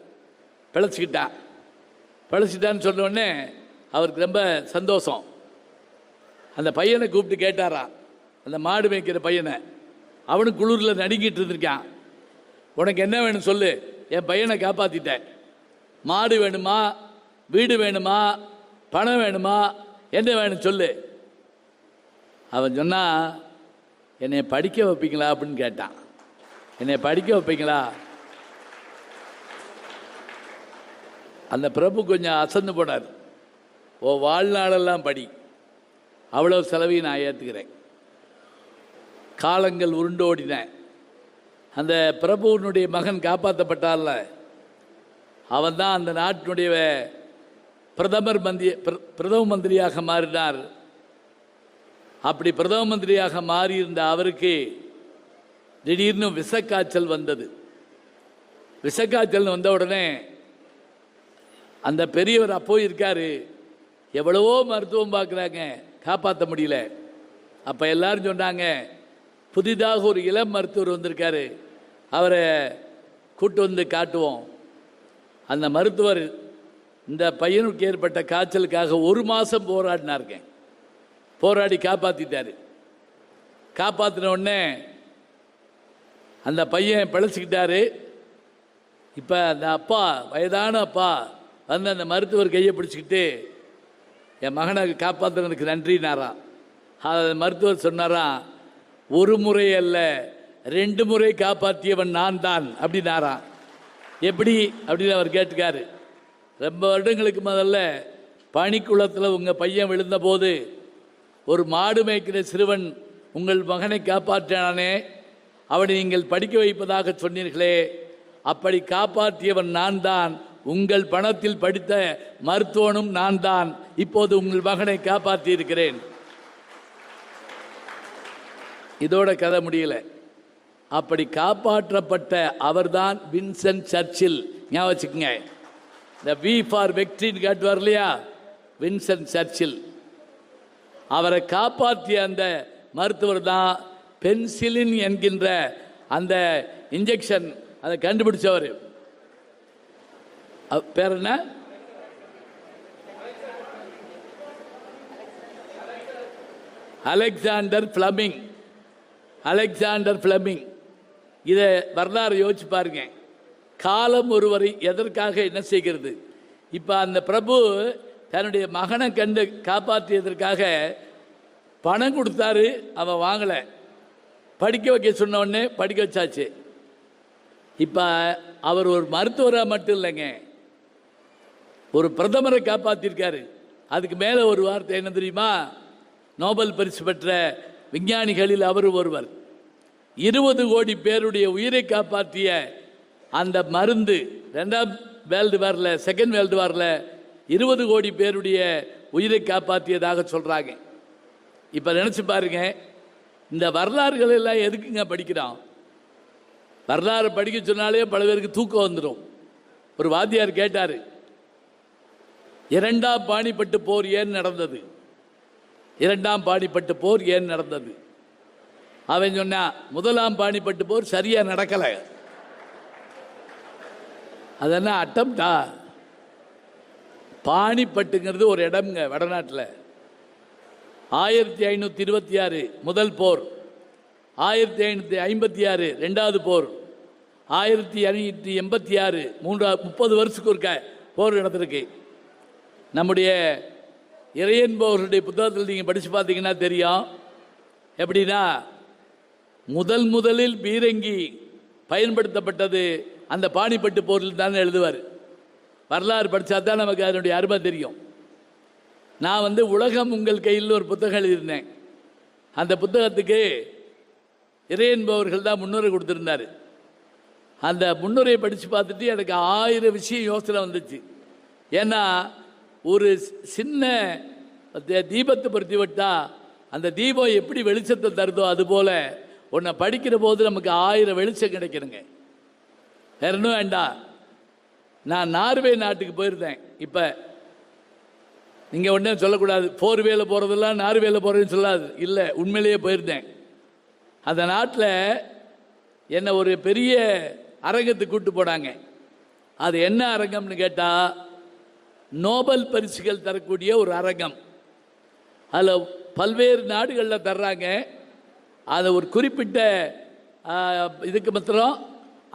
பிழைச்சிட்டான்னு சொன்ன உடனே அவருக்கு ரொம்ப சந்தோஷம். அந்த பையனை கூப்பிட்டு கேட்டாராம், அந்த மாடு மேய்க்கிற பையனை. அவனுக்கு குளிரில் நடுங்கிட்டு இருந்திருக்கான். உனக்கு என்ன வேணும் சொல்லு, என் பையனை காப்பாற்றிட்டேன். மாடு வேணுமா, வீடு வேணுமா, பணம் வேணுமா, என்ன வேணும் சொல்லு. அவன் சொன்னா, என்னை படிக்க வைப்பீங்களா அப்படின்னு கேட்டான். என்னை படிக்க வைப்பீங்களா? அந்த பிரபு கொஞ்சம் அசந்து போனார். ஓ வாழ்நாளெல்லாம் படி, அவ்வளோ செலவையும் நான் ஏற்றுக்கிறேன். காலங்கள் உருண்டோடின. அந்த பிரபுவனுடைய மகன் காப்பாற்றப்பட்டார்ல, அவன் தான் அந்த நாட்டினுடைய பிரதம மந்திரியாக மாறினார். அப்படி பிரதம மந்திரியாக மாறியிருந்த அவருக்கு திடீர்னு விஷக்காய்ச்சல் வந்தது. விஷக்காய்ச்சல் வந்த உடனே அந்த பெரியவர் அப்போ இருக்காரு, எவ்வளவோ மருத்துவம் பார்க்குறாங்க, காப்பாற்ற முடியல. அப்போ எல்லாரும் சொன்னாங்க, புதிதாக ஒரு இளம் மருத்துவர் வந்திருக்காரு, அவரை கூட்டு வந்து காட்டுவோம். அந்த மருத்துவர் இந்த பையனுக்கு ஏற்பட்ட காய்ச்சலுக்காக 1 மாதம் போராடினாருங்க. போராடி காப்பாற்றிட்டார். காப்பாற்றின உடனே அந்த பையன் பிழைச்சிக்கிட்டாரு. இப்போ அந்த அப்பா, வயதான அப்பா அந்த மருத்துவர் கையை பிடிச்சிக்கிட்டு, என் மகனை காப்பாற்றினதுக்கு நன்றினாராம். மருத்துவர் சொன்னாராம், 1 முறை அல்ல 2 முறை காப்பாற்றியவன் நான் தான் அப்படின்னாராம். எப்படி அப்படின்னு அவர் கேட்டுக்காரு. ரொம்ப வருடங்களுக்கு முதல்ல பனிக்குளத்தில் உங்கள் பையன் விழுந்த போது ஒரு மாடு மேய்க்கிற சிறுவன் உங்கள் மகனை காப்பாற்றினானே, அவனை நீங்கள் படிக்க வைப்பதாக சொன்னீர்களே, அப்படி காப்பாற்றியவன் நான் தான். உங்கள் பணத்தில் படித்த மருத்துவனும் நான் தான். இப்போது உங்கள் மகனை காப்பாற்றி இருக்கிறேன். இதோட கதை முடியல. அப்படி காப்பாற்றப்பட்ட அவர்தான் வின்சென்ட் சர்ச்சில். ஞாபகம் வச்சுக்கோங்க. இந்த வி ஃபார் வெக்ட்ரின்னு காட்டுவார் இல்லையா, வின்சென்ட் சர்ச்சில். அவரை காப்பாற்றிய அந்த மருத்துவர் தான் பென்சிலின் என்கின்ற அந்த இன்ஜெக்ஷன் அதை கண்டுபிடிச்சவர். பேர் என்ன? Alexander Fleming. Alexander Fleming. இதை வரலாறு யோசிச்சு பாருங்க. காலம் ஒருவரை எதற்காக என்ன செய்கிறது? இப்போ அந்த பிரபு தன்னுடைய மகனை கண்டு காப்பாற்றியதற்காக பணம் கொடுத்தாரு, அவன் வாங்கலை. படிக்க வைக்க சொன்ன உடனே படிக்க வச்சாச்சு. இப்போ அவர் ஒரு மருத்துவராக மட்டும் இல்லைங்க, ஒரு பிரதமரை காப்பாற்றிருக்காரு. அதுக்கு மேலே ஒரு வார்த்தை என்ன தெரியுமா? நோபல் பரிசு பெற்ற விஞ்ஞானிகளில் அவர் ஒருவர். 20 கோடி பேருடைய உயிரை காப்பாற்றிய அந்த மருந்து 2ஆம் வேர்ல்டு வாரில், 2nd வேர்ல்டு வாரில் 20 கோடி பேருடைய உயிரை காப்பாற்றியதாக சொல்கிறாங்க. இப்போ நினச்சி பாருங்க, இந்த வரலாறுகள் எல்லாம் எதுக்குங்க படிக்கிறோம்? வரலாறு படிக்க சொன்னாலே பல பேருக்கு தூக்கம் வந்துடும். ஒரு வாத்தியார் கேட்டார், 2ஆம் பானிப்பட்டு போர் ஏன் நடந்தது? 2ஆம் பானிப்பட்டு போர் ஏன் நடந்தது? அவன் சொன்னா, 1ஆம் பானிப்பட்டு போர் சரியா நடக்கலை. அதென்ன அட்டம்டா? பானிப்பட்டுங்கிறது ஒரு இடம்ங்க வடநாட்டில். 1526 முதல் போர், 1556 2வது போர், 1586 30 வருஷத்துக்கு ஒரு போர் நடந்திருக்கு. நம்முடைய இறையன்பவர்களுடைய புத்தகத்தில் நீங்கள் படித்து பார்த்தீங்கன்னா தெரியும். எப்படின்னா, முதலில் பீரங்கி பயன்படுத்தப்பட்டது அந்த பானிப்பட்டு போரில் தான் எழுதுவார். வரலாறு படித்தா தான் நமக்கு அதனுடைய அருமை தெரியும். நான் உலகம் உங்கள் கையில் ஒரு புத்தகம் எழுதியிருந்தேன். அந்த புத்தகத்துக்கு இறையன்பவர்கள் தான் முன்னுரை கொடுத்துருந்தார். அந்த முன்னுரையை படித்து பார்த்துட்டு எனக்கு 1000 விஷயம் யோசனை வந்துச்சு. ஏன்னா, ஒரு சின்ன தீபத்தை பொருத்தி விட்டால் அந்த தீபம் எப்படி வெளிச்சத்தை தருதோ அதுபோல் உன்னை படிக்கிற போது நமக்கு 1000 வெளிச்சம் கிடைக்கணுங்க. வேற ஒன்றும் வேண்டாம். நான் நார்வே நாட்டுக்கு போயிருந்தேன். இப்போ நீங்கள் ஒன்றே சொல்லக்கூடாது, 4 வேல போகிறதெல்லாம் நார்வேல போகிறதுன்னு சொல்லாது. இல்லை, உண்மையிலேயே போயிருந்தேன். அந்த நாட்டில் என்னை ஒரு பெரிய அரங்கத்துக்கு கூப்பிட்டு போனாங்க. அது என்ன அரங்கம்னு கேட்டால், நோபல் பரிசுகள் தரக்கூடிய ஒரு அரங்கம். அதில் பல்வேறு நாடுகளில் தர்றாங்க. அதை ஒரு குறிப்பிட்ட இதுக்கு மாத்திரம்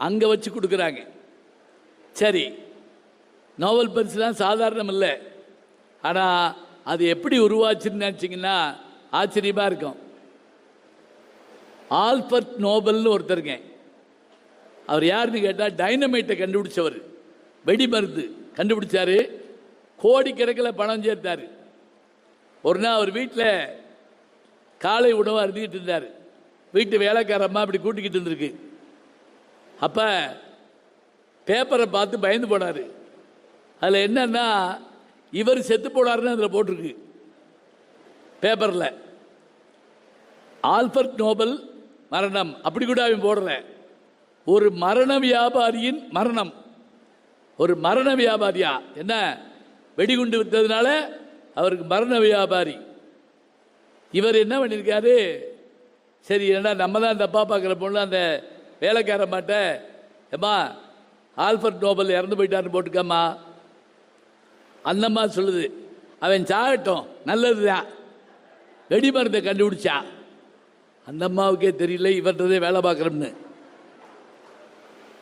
அங்கே வச்சு கொடுக்குறாங்க. சரி, நோபல் பரிசுலாம் சாதாரணம் இல்லை. ஆனால் அது எப்படி உருவாச்சுன்னு நினச்சிங்கன்னா ஆச்சரியமாக இருக்கும். ஆல்பர்ட் நோபல்னு ஒருத்தருங்க. அவர் யாருன்னு கேட்டால் டைனமைட்டை கண்டுபிடிச்சவர், வெடிமருந்து கண்டுபிடிச்சாரு. கோடிக்கணக்கில் பணம் சேர்த்தார். ஒரு நாள் அவர் வீட்டில் காலை உணவு அருந்திக்கிட்டு இருந்தார். வீட்டு வேலைக்காரம்மா அப்படி கூட்டிக்கிட்டு இருந்திருக்கு. அப்போ பேப்பரை பார்த்து பயந்து போனார். அதில் என்னன்னா, இவர் செத்து போனார்னு அதில் போட்டிருக்கு பேப்பரில். ஆல்பர்ட் நோபல் மரணம் அப்படி கூட அவன் போடுற. ஒரு மரண வியாபாரியின் மரணம். ஒரு மரண வியாபாரியா? என்ன, வெடிகுண்டு விற்றதுனால அவருக்கு மரண வியாபாரி. இவர் என்ன பண்ணியிருக்காரு, சரி ஏன்னா நம்ம தான் தப்பாக பார்க்குற பொண்ணு அந்த வேலைக்காரம்மாட்ட, ஏம்மா ஆல்பர்ட் நோபல் இறந்து போயிட்டாருன்னு போட்டுக்காம்மா. அந்தம்மா சொல்லுது, அவன் சாகட்டும், நல்லது தான், வெடி மருந்தை கண்டுபிடிச்சா. அந்த அம்மாவுக்கே தெரியல இவர்ன்றதே வேலை பார்க்குறோம்னு.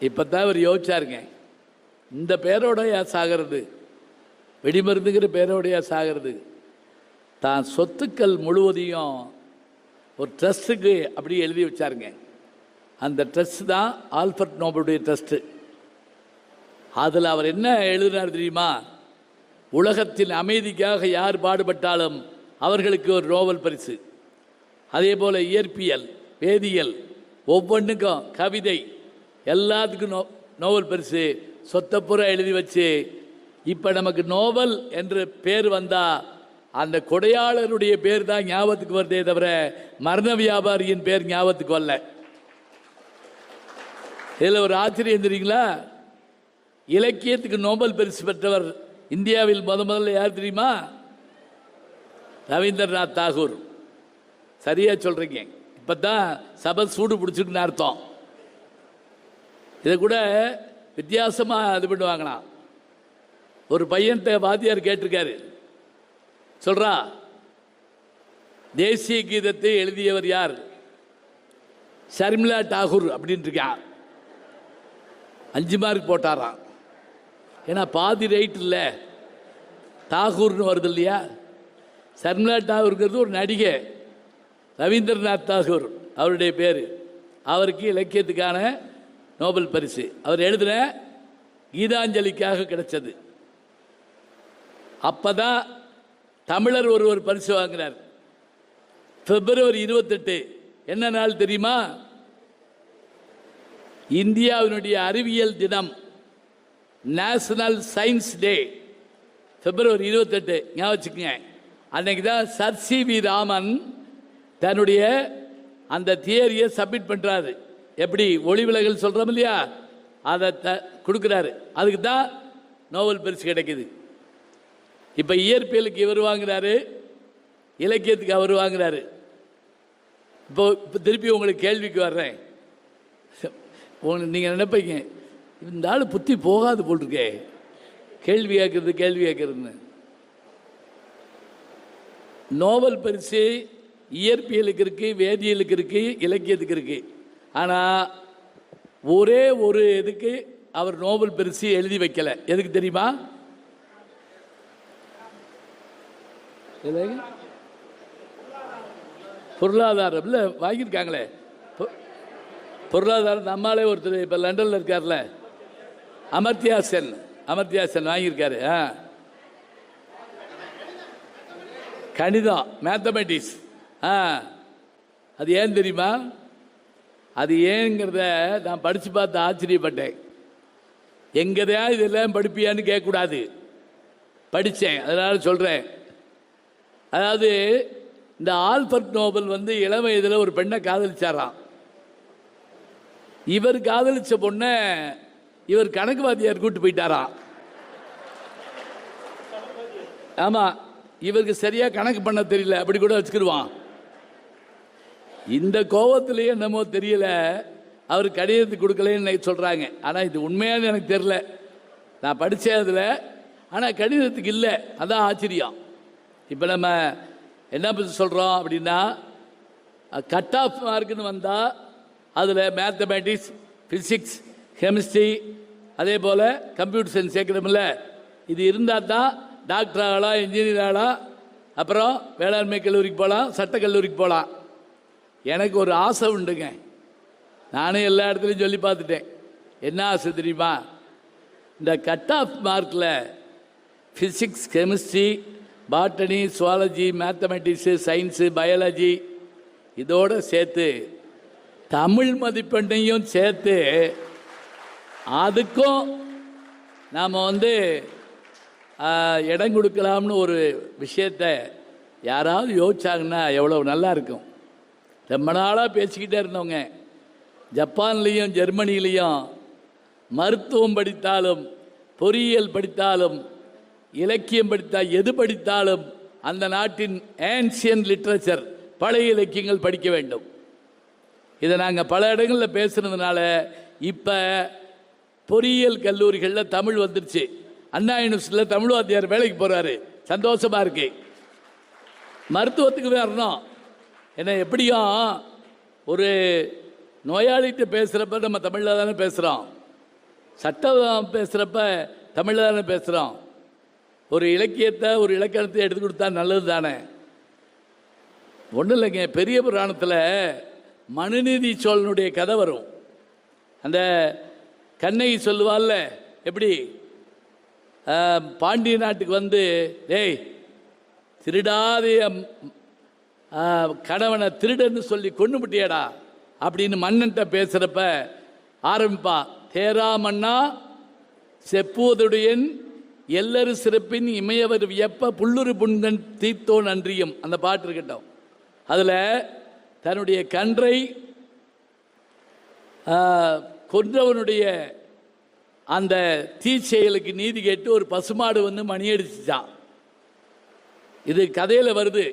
இப்போ தான் இவர் யோசிச்சாருங்க, இந்த பேரோடையா சாகிறது, வெடிமருந்துங்கிற பேரோடையா சாகிறது. தான் சொத்துக்கள் முழுவதையும் ஒரு ட்ரஸ்ட்டுக்கு அப்படி எழுதி வச்சாருங்க. அந்த ட்ரஸ்ட் தான் ஆல்பர்ட் நோபலுடைய ட்ரஸ்ட்டு. அதில் அவர் என்ன எழுதினார் தெரியுமா? உலகத்தின் அமைதிக்காக யார் பாடுபட்டாலும் அவர்களுக்கு ஒரு நோபல் பரிசு. அதே போல் இயற்பியல், வேதியியல், ஒவ்வொன்றுக்கும் கவிதை, எல்லாத்துக்கும் நோபல் பரிசு சொத்தப்புற எழுதி வச்சு இப்போ நமக்கு நோபல் என்ற பேர் வந்தால் அந்த கொடையாளருடைய பேர் தான் ஞாபகத்துக்கு வருதே தவிர மரண வியாபாரியின் பேர் ஞாபகத்துக்கு வரல. இதில் ஒரு ஆச்சரியம் தெரியுங்களா? இலக்கியத்துக்கு நோபல் பரிசு பெற்றவர் இந்தியாவில் முதல்ல யார் தெரியுமா? ரவீந்திரநாத் தாகூர். சரியா சொல்றீங்க. இப்போ தான் சபை சூடு பிடிச்சிருக்குன்னு அர்த்தம். இதை கூட வித்தியாசமாக இது பண்ணுவாங்களாம். ஒரு பையன்கிட்ட வாத்தியார் கேட்டிருக்காரு, சொல்றா தேசிய கீதத்தை எழுதியவர் யார்? ஷர்மிளா டாகூர் அப்படின்னு இருக்கான். 5 மார்க் போட்டாராம். ஏன்னா பாதி ரைட் இல்லை, தாகூர்னு வருது இல்லையா? ஷர்மிளா டாகூர்ங்கிறது ஒரு நடிகை. ரவீந்திரநாத் தாகூர் அவருடைய பேர். அவருக்கு இலக்கியத்துக்கான நோபல் பரிசு அவர் எழுதின கீதாஞ்சலிக்காக கிடைச்சது. அப்பதான் தமிழர் ஒருவர் பரிசு வாங்கினார். பிப்ரவரி 28 என்ன நாள் தெரியுமா? இந்தியாவினுடைய அறிவியல் தினம், நேஷனல் சயின்ஸ் டே. பிப்ரவரி 28 ஞாபகம் வச்சுக்கோங்க. அன்னைக்கு தான் சர் சி.வி. ராமன் தன்னுடைய அந்த தியரியை சப்மிட் பண்ணுறாரு. எப்படி ஒளிவிலகல் சொல்கிறோம் இல்லையா, அதை கொடுக்குறாரு. அதுக்கு தான் நோபல் பரிசு கிடைக்குது. இப்போ இயற்பியலுக்கு இவர் வாங்குறாரு, இலக்கியத்துக்கு அவர் வாங்குறாரு. இப்போ திருப்பி உங்களுக்கு கேள்விக்கு வர்றேன். நீங்கள் நினைப்பீங்க இந்த ஆள் புத்தி போகாது போட்டிருக்கே, கேள்வி கேட்கறதுன்னு. நோபல் பரிசு இயற்பியலுக்கு இருக்கு, வேதியியலுக்கு இருக்கு, இலக்கியத்துக்கு இருக்கு. ஆனால் ஒரே ஒரு இதுக்கு அவர் நோபல் பரிசு எழுதி வைக்கல. எதுக்கு தெரியுமா? பொருளாதாரம் இல்லை, வாங்கியிருக்காங்களே பொருளாதாரம். நம்மளே ஒருத்தர் இப்போ லண்டனில் இருக்கார்ல, அமர்த்தியா சென் வாங்கியிருக்காரு. கணிதம், மேத்தமெட்டிக்ஸ். அது ஏன் தெரியுமா? அது ஏங்கிறத நான் படித்து பார்த்து ஆச்சரியப்பட்டேன். எங்கதையா இதெல்லாம் படிப்பியான்னு கேட்கக்கூடாது, படித்தேன், அதனால் சொல்கிறேன். அதாவது இந்த ஆல்பர்ட் நோபல் இளம் வயதில் ஒரு பெண்ணை காதலிச்சாராம். இவர் காதலிச்ச பொண்ணை இவர் கணக்கு வாத்தியார் கூட்டு போயிட்டாராம். ஆமாம், இவருக்கு சரியா கணக்கு பண்ண தெரியல, அப்படி கூட வச்சுக்கிடுவான். இந்த கோபத்திலேயே என்னமோ தெரியல, அவர் கடிதத்துக்கு கொடுக்கலன்னு சொல்கிறாங்க. ஆனால் இது உண்மையான எனக்கு தெரியல, நான் படித்தேன் அதில். ஆனால் கடிதத்துக்கு இல்லை, அதான் ஆச்சரியம். இப்போ நம்ம என்ன பற்றி சொல்கிறோம் அப்படின்னா, கட் ஆஃப் மார்க்குன்னு வந்தால் அதில் மேத்தமேட்டிக்ஸ், ஃபிசிக்ஸ், கெமிஸ்ட்ரி, அதே போல் கம்ப்யூட்டர் சயின்ஸ் சேர்க்கணுமில்ல. இது இருந்தால் தான் டாக்டர் ஆகலாம், இன்ஜினியர் ஆகலாம், அப்புறம் வேளாண்மை கல்லூரிக்கு போகலாம், சட்டக்கல்லூரிக்கு போகலாம். எனக்கு ஒரு ஆசை உண்டுங்க, நானே எல்லா இடத்துலையும் சொல்லி பார்த்துட்டேன். என்ன ஆசை தெரியுமா? இந்த கட் ஆஃப் மார்க்கில் physics, chemistry, botany, zoology, mathematics, science, biology இதோடு சேர்த்து தமிழ் மதிப்பெண்ணையும் சேர்த்து அதுக்கும் நாம் இடம் கொடுக்கலாம்னு ஒரு விஷயத்தை யாராவது யோசிச்சாங்கன்னா எவ்வளோ நல்லா இருக்கும். ரொம்ப நாளாக பேசிக்கிட்டே இருந்தவங்க, ஜப்பான்லேயும் ஜெர்மனிலையும் மருத்துவம் படித்தாலும், பொறியியல் படித்தாலும், இலக்கியம் படித்தால், எது படித்தாலும் அந்த நாட்டின் ஏன்சியன் லிட்ரேச்சர், பழைய இலக்கியங்கள் படிக்க வேண்டும். இதை நாங்கள் பல இடங்களில் பேசுனதுனால இப்போ பொறியியல் கல்லூரிகளில் தமிழ் வந்துருச்சு. அண்ணா யூனிவர்சிட்டியில் தமிழ் வாத்தியார் வேலைக்கு போகிறாரு, சந்தோஷமாக இருக்கு. மருத்துவத்துக்கு வரணும். ஏன்னா எப்படியும் ஒரு நோயாளிகிட்ட பேசுகிறப்ப நம்ம தமிழில் தானே பேசுகிறோம், சட்டம் பேசுகிறப்ப தமிழில் தானே பேசுகிறோம். ஒரு இலக்கியத்தை, ஒரு இலக்கணத்தை எடுத்து கொடுத்தா நல்லது தானே. ஒன்றும் இல்லைங்க, பெரிய புராணத்தில் மனுநீதி சோழனுடைய கதை வரும். அந்த கண்ணகி சொல்லுவாள்ல, எப்படி பாண்டிய நாட்டுக்கு டேய் திருடாதே கணவனை திருடன்னு சொல்லி கொண்டு விட்டியடா அப்படின்னு மன்னன்ட்ட பேசுகிறப்ப ஆரம்பிப்பா, தேரா மன்னா செப்புவதுடையன் எல்லாரும் சிறப்பின் இமையவர் வியப்ப புல்லுரு புண்கண் தீர்த்தோ நன்றியும். அந்த பாட்டு இருக்கட்டும். அதில் தன்னுடைய கன்றை கொன்றவனுடைய அந்த தீச்செயலுக்கு நீதி கேட்டு ஒரு பசுமாடு வந்து மணி அடிச்சுச்சான். இது கதையில் வருது.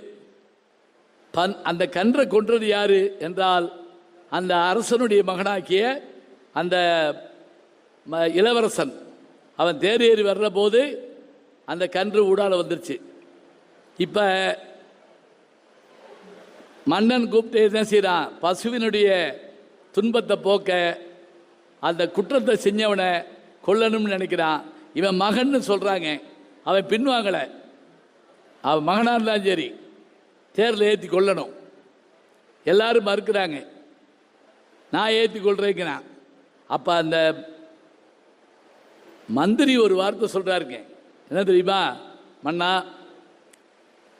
அந்த கன்றை கொன்றது யாரு என்றால் அந்த அரசனுடைய மகனாக்கிய அந்த இளவரசன். அவன் தேர் ஏறி வர்ற போது அந்த கன்று ஊடால வந்துருச்சு. இப்போ மன்னன் கூப்பிட்டு என்ன செய்யறான், பசுவினுடைய துன்பத்தை போக்க அந்த குற்றத்தை செஞ்சவனை கொல்லணும்னு நினைக்கிறான். இவன் மகன்னு சொல்கிறாங்க, அவன் பின்வாங்கலை. அவன் மகனாக இருந்தாலும் சரி தேரில் ஏற்றி கொள்ளணும். எல்லாரும் மறுக்கிறாங்க, நான் ஏற்றி கொள்றேங்கிறான். அப்போ அந்த மந்திரி ஒரு வார்த்தை சொல்கிறாருங்க, என்ன தெரியுமா, மன்னா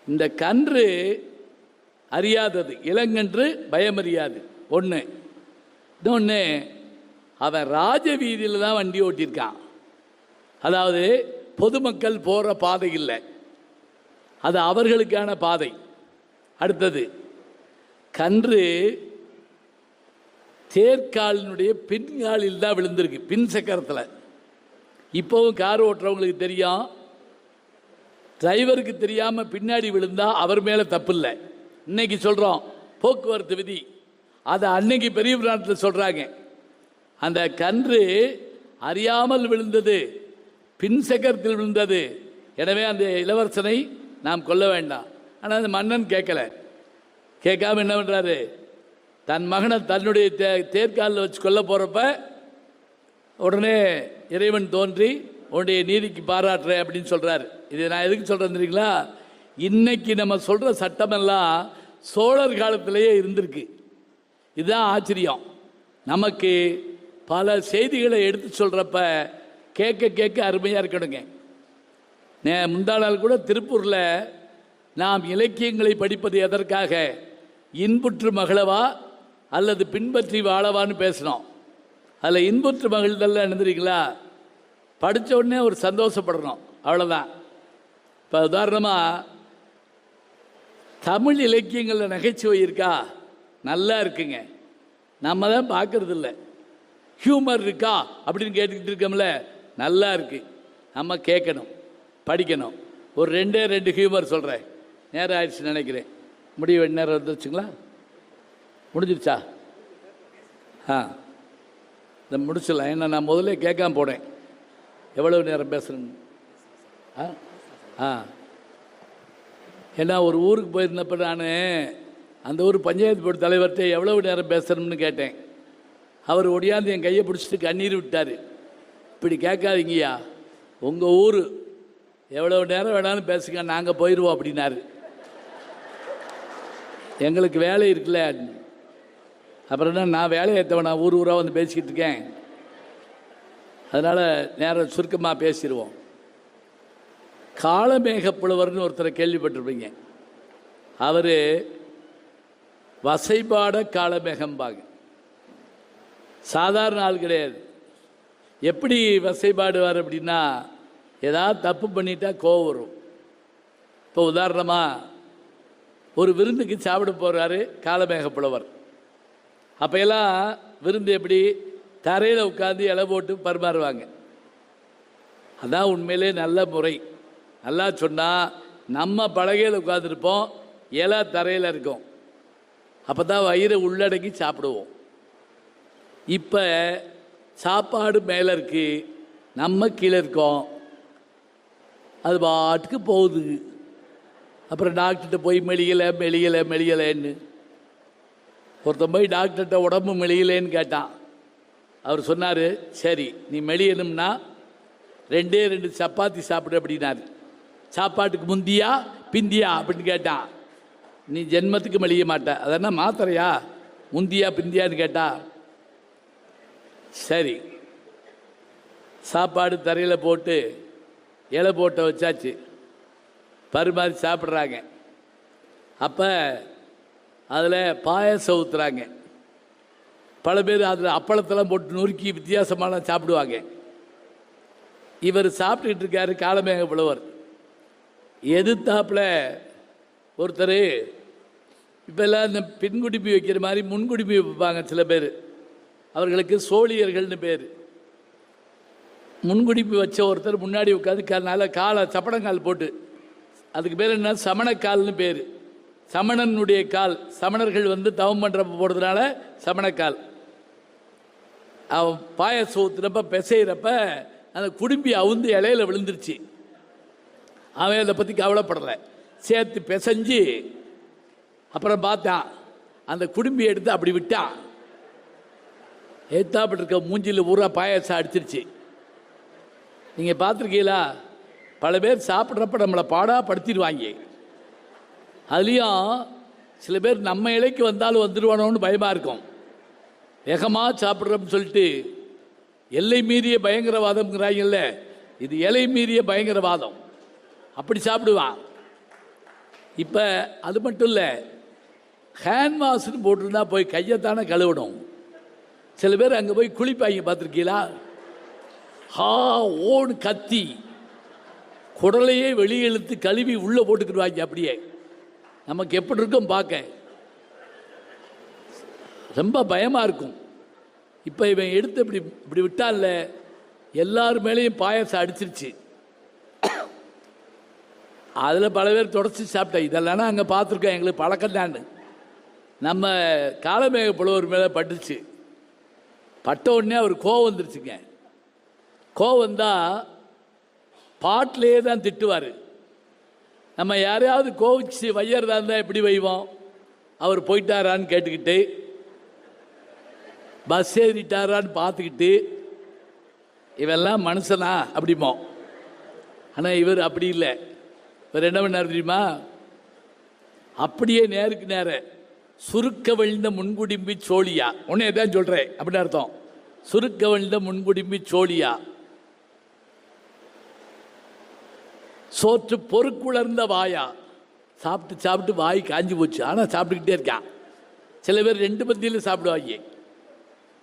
இந்த கன்று அறியாதது, இளங்கன்று பயமறியாது ஒன்று. இன்னொன்று, அவன் ராஜ வீதியில் தான் வண்டி ஓட்டியிருக்கான். அதாவது பொதுமக்கள் போகிற பாதை இல்லை, அது அவர்களுக்கான பாதை. அடுத்தது, கன்று தேர்காலினுடைய பின்காலில் தான் விழுந்திருக்கு, பின் சக்கரத்தில். இப்போவும் கார் ஓட்டுறவங்களுக்கு தெரியும், டிரைவருக்கு தெரியாமல் பின்னாடி விழுந்தா அவர் மேலே தப்பு இல்லை. இன்னைக்கு சொல்கிறோம் போக்குவரத்து விதி, அதை அன்னைக்கு பெரிய பிராணத்தில் சொல்கிறாங்க. அந்த கன்று அறியாமல் விழுந்தது, பின் சக்கரத்தில் விழுந்தது. எனவே அந்த இளவரசனை நாம் கொல்ல வேண்டாம். ஆனால் அந்த மன்னன் கேட்கல. கேட்காம என்ன பண்ணுறாரு, தன் மகனை தன்னுடைய தேர்காலில் வச்சு கொல்ல போகிறப்ப உடனே இறைவன் தோன்றி உன்னுடைய நீதிக்கு பாராட்டுறேன் அப்படின்னு சொல்கிறாரு. இது நான் எதுக்கு சொல்கிறேன் தெரியுங்களா, இன்னைக்கு நம்ம சொல்கிற சட்டமெல்லாம் சோழர் காலத்திலேயே இருந்திருக்கு. இதுதான் ஆச்சரியம். நமக்கு பல செய்திகளை எடுத்து சொல்கிறப்ப கேட்க கேட்க அருமையாக இருக்கணுங்க. முந்தா நாள் கூட திருப்பூரில் நாம் இலக்கியங்களை படிப்பது எதற்காக, இன்புற்று மகளவா அல்லது பின்பற்றி வாழவான்னு பேசினோம். அதில் இன்புற்று மகிழ்தல் எழுந்துறீங்களா, படித்த உடனே ஒரு சந்தோஷப்படணும், அவ்வளோதான். இப்போ உதாரணமாக தமிழ் இலக்கியங்களில் நகைச்சுவை இருக்கா, நல்லா இருக்குங்க. நம்ம தான் பார்க்கறது இல்லை. ஹியூமர் இருக்கா அப்படின்னு கேட்டுக்கிட்டு இருக்கோம்ல, நல்லா இருக்கு. நம்ம கேட்கணும், படிக்கணும். ஒரு ரெண்டு ஹியூமர் சொல்கிறேன். நேரம் ஆயிடுச்சு நினைக்கிறேன். முடிவு நேரம் வந்துருச்சுங்களா, முடிஞ்சிருச்சா? இதை முடிச்சிடலாம். ஏன்னா நான் முதல்ல கேட்காம போனேன் எவ்வளவு நேரம் பேசுகிறேன்னு. ஏன்னா ஒரு ஊருக்கு போயிருந்தப்ப நான் அந்த ஊர் பஞ்சாயத்து போர்டு தலைவர்கிட்ட எவ்வளவு நேரம் பேசுகிறோம்னு கேட்டேன். அவர் ஒடியாந்து என் கையை பிடிச்சிட்டு கண்ணீர் விட்டார். இப்படி கேட்காதீங்கய்யா, உங்கள் ஊர் எவ்வளவு நேரம் வேணாலும் பேசுங்க, நாங்கள் போயிடுவோம் அப்படின்னாரு. எங்களுக்கு வேலை இருக்குல்ல. அப்புறம் என்ன, நான் வேலையை ஏற்றவன், நான் ஊராக வந்து பேசிக்கிட்டு இருக்கேன். அதனால் நேரம் சுருக்கமாக பேசிடுவோம். காளமேக புலவர்னு ஒருத்தரை கேள்விப்பட்டிருப்பீங்க. அவர் வசைபாட காளமேகம்பாங்க. சாதாரண ஆள் கிடையாது. எப்படி வசைபாடுவார் அப்படின்னா, ஏதாவது தப்பு பண்ணிட்டா கோவம் வரும். இப்போ உதாரணமாக ஒரு விருந்துக்கு சாப்பிட போகிறாரு காளமேக புலவர். அப்போயெல்லாம் விருந்து எப்படி, தரையில் உட்காந்து இலை போட்டு பரிமாறுவாங்க. அதான் உண்மையிலே நல்ல முறை. நல்லா சொன்னால் நம்ம பலகையில் உட்காந்துருப்போம், இலை தரையில் இருக்கும். அப்போ தான் வயிறை உள்ளடக்கி சாப்பிடுவோம். இப்போ சாப்பாடு மேலே இருக்கு, நம்ம கீழே இருக்கோம், அது பாட்டுக்கு போகுது. அப்புறம் டாக்டர்கிட்ட போய் மெலியலைன்னு ஒருத்தன் போய் டாக்டர்கிட்ட உடம்பு மெலியலேன்னு கேட்டான். அவர் சொன்னார், சரி நீ மெலியணும்னா 2 சப்பாத்தி சாப்பிடு அப்படின்னாரு. சாப்பாட்டுக்கு முந்தியா பிந்தியா அப்படின்னு கேட்டான். நீ ஜென்மத்துக்கு மெலிய மாட்ட, அதென்ன மாத்திரையா, முந்தியா பிந்தியான்னு கேட்டா. சரி, சாப்பாடு தரையில் போட்டு இலை போட்ட வச்சாச்சு. பரிமாறி சாப்பிட்றாங்க. அப்போ அதில் பாயசம் ஊற்றுறாங்க. பல பேர் அதில் அப்பளத்தெல்லாம் போட்டு நொறுக்கி வித்தியாசமான சாப்பிடுவாங்க. இவர் சாப்பிட்டுக்கிட்டு இருக்காரு காலமேக புலவர். எதிர்த்தாப்பில் ஒருத்தர் இப்போல்லாம் இந்த பின்குடிப்பி வைக்கிற மாதிரி முன்குடிப்பி வைப்பாங்க சில பேர், அவர்களுக்கு சோழியர்கள்னு பேர். முன்குடிப்பி வச்ச ஒருத்தர் முன்னாடி உட்காந்து நல்ல காலை சப்பனங்கால் போட்டு, அதுக்கு பேர் என்ன, சமணக்கால்னு பேர். சமணனுடைய கால், சமணர்கள் வந்து தவம் பண்ணுறப்ப போடுறதுனால சமணக்கால். அவன் பாயசம் ஊற்றுறப்ப பிசைகிறப்ப அந்த குடும்பி அவுந்து இலையில விழுந்துருச்சு. அவன் அதை பற்றி கவலைப்படலை, சேர்த்து பிசைஞ்சு அப்புறம் பார்த்தான், அந்த குடும்பி எடுத்து அப்படி விட்டான். ஏத்தாப்பிட்டு இருக்க மூஞ்சியில் ஊரா பாயசம் அடிச்சிருச்சு. நீங்கள் பார்த்துருக்கீங்களா? பல பேர் சாப்பிட்றப்ப நம்மளை பாடாக படுத்திடுவாங்க. அதுலேயும் சில பேர் நம்ம இலைக்கு வந்தாலும் வந்துடுவானோன்னு பயமாக இருக்கும். வேகமாக சாப்பிட்றோம்னு சொல்லிட்டு எல்லை மீறிய பயங்கரவாதம்ங்கிறாங்கல்ல, இது எல்லை மீறிய பயங்கரவாதம். அப்படி சாப்பிடுவான். இப்போ அது மட்டும் இல்லை, ஹேண்ட் வாஷ்னு போட்டிருந்தா போய் கையைத்தானே கழுவணும். சில பேர் அங்கே போய் குளிப்பாங்க, பார்த்துருக்கீங்களா? ஓன்னு கத்தி குடலையே வெளியே இழுத்து கழுவி உள்ளே போட்டுக்கிடுவாங்க. அப்படியே நமக்கு எப்படி இருக்கும் பார்க்க, ரொம்ப பயமாக இருக்கும். இப்போ இவன் எடுத்து இப்படி விட்டான்ல, எல்லார் மேலேயும் பாயசம் அடிச்சிருச்சு. அதில் பல பேர் தொடச்சி சாப்பிட்டேன். இதெல்லாம் அங்கே பார்த்துருக்கோம், எங்களுக்கு பழக்கம் தான். நம்ம காலமேக புலவர் மேலே பட்டுச்சு. பட்ட உடனே அவர் கோவம் வந்துருச்சுங்க. கோவம் வந்தால் பாட்டிலே தான் திட்டுவார். நம்ம யாரையாவது கோவிச்சு வையறதா இருந்தால் எப்படி வைவோம்? அவர் போயிட்டாரான்னு கேட்டுக்கிட்டு, பஸ் ஏறிட்டாரான்னு பார்த்துக்கிட்டு, இவெல்லாம் மனுஷனா அப்படிமோ. ஆனால் இவர் அப்படி இல்லை. இவர் என்ன பண்ணார் தெரியுமா? அப்படியே நேருக்கு நேர சுருக்க வழிந்த முன்குடிம்பி சோழியா, உன்னே தான் சொல்கிறேன் அப்படின்னு அர்த்தம். சுருக்க வழிந்த முன்குடிம்பி சோழியா, சோற்று பொறுக்குளர்ந்த வாயா. சாப்பிட்டு சாப்பிட்டு வாய் காஞ்சி போச்சு, ஆனால் சாப்பிட்டுக்கிட்டே இருக்கான். சில பேர் 2 பந்தியில் சாப்பிடுவாங்க.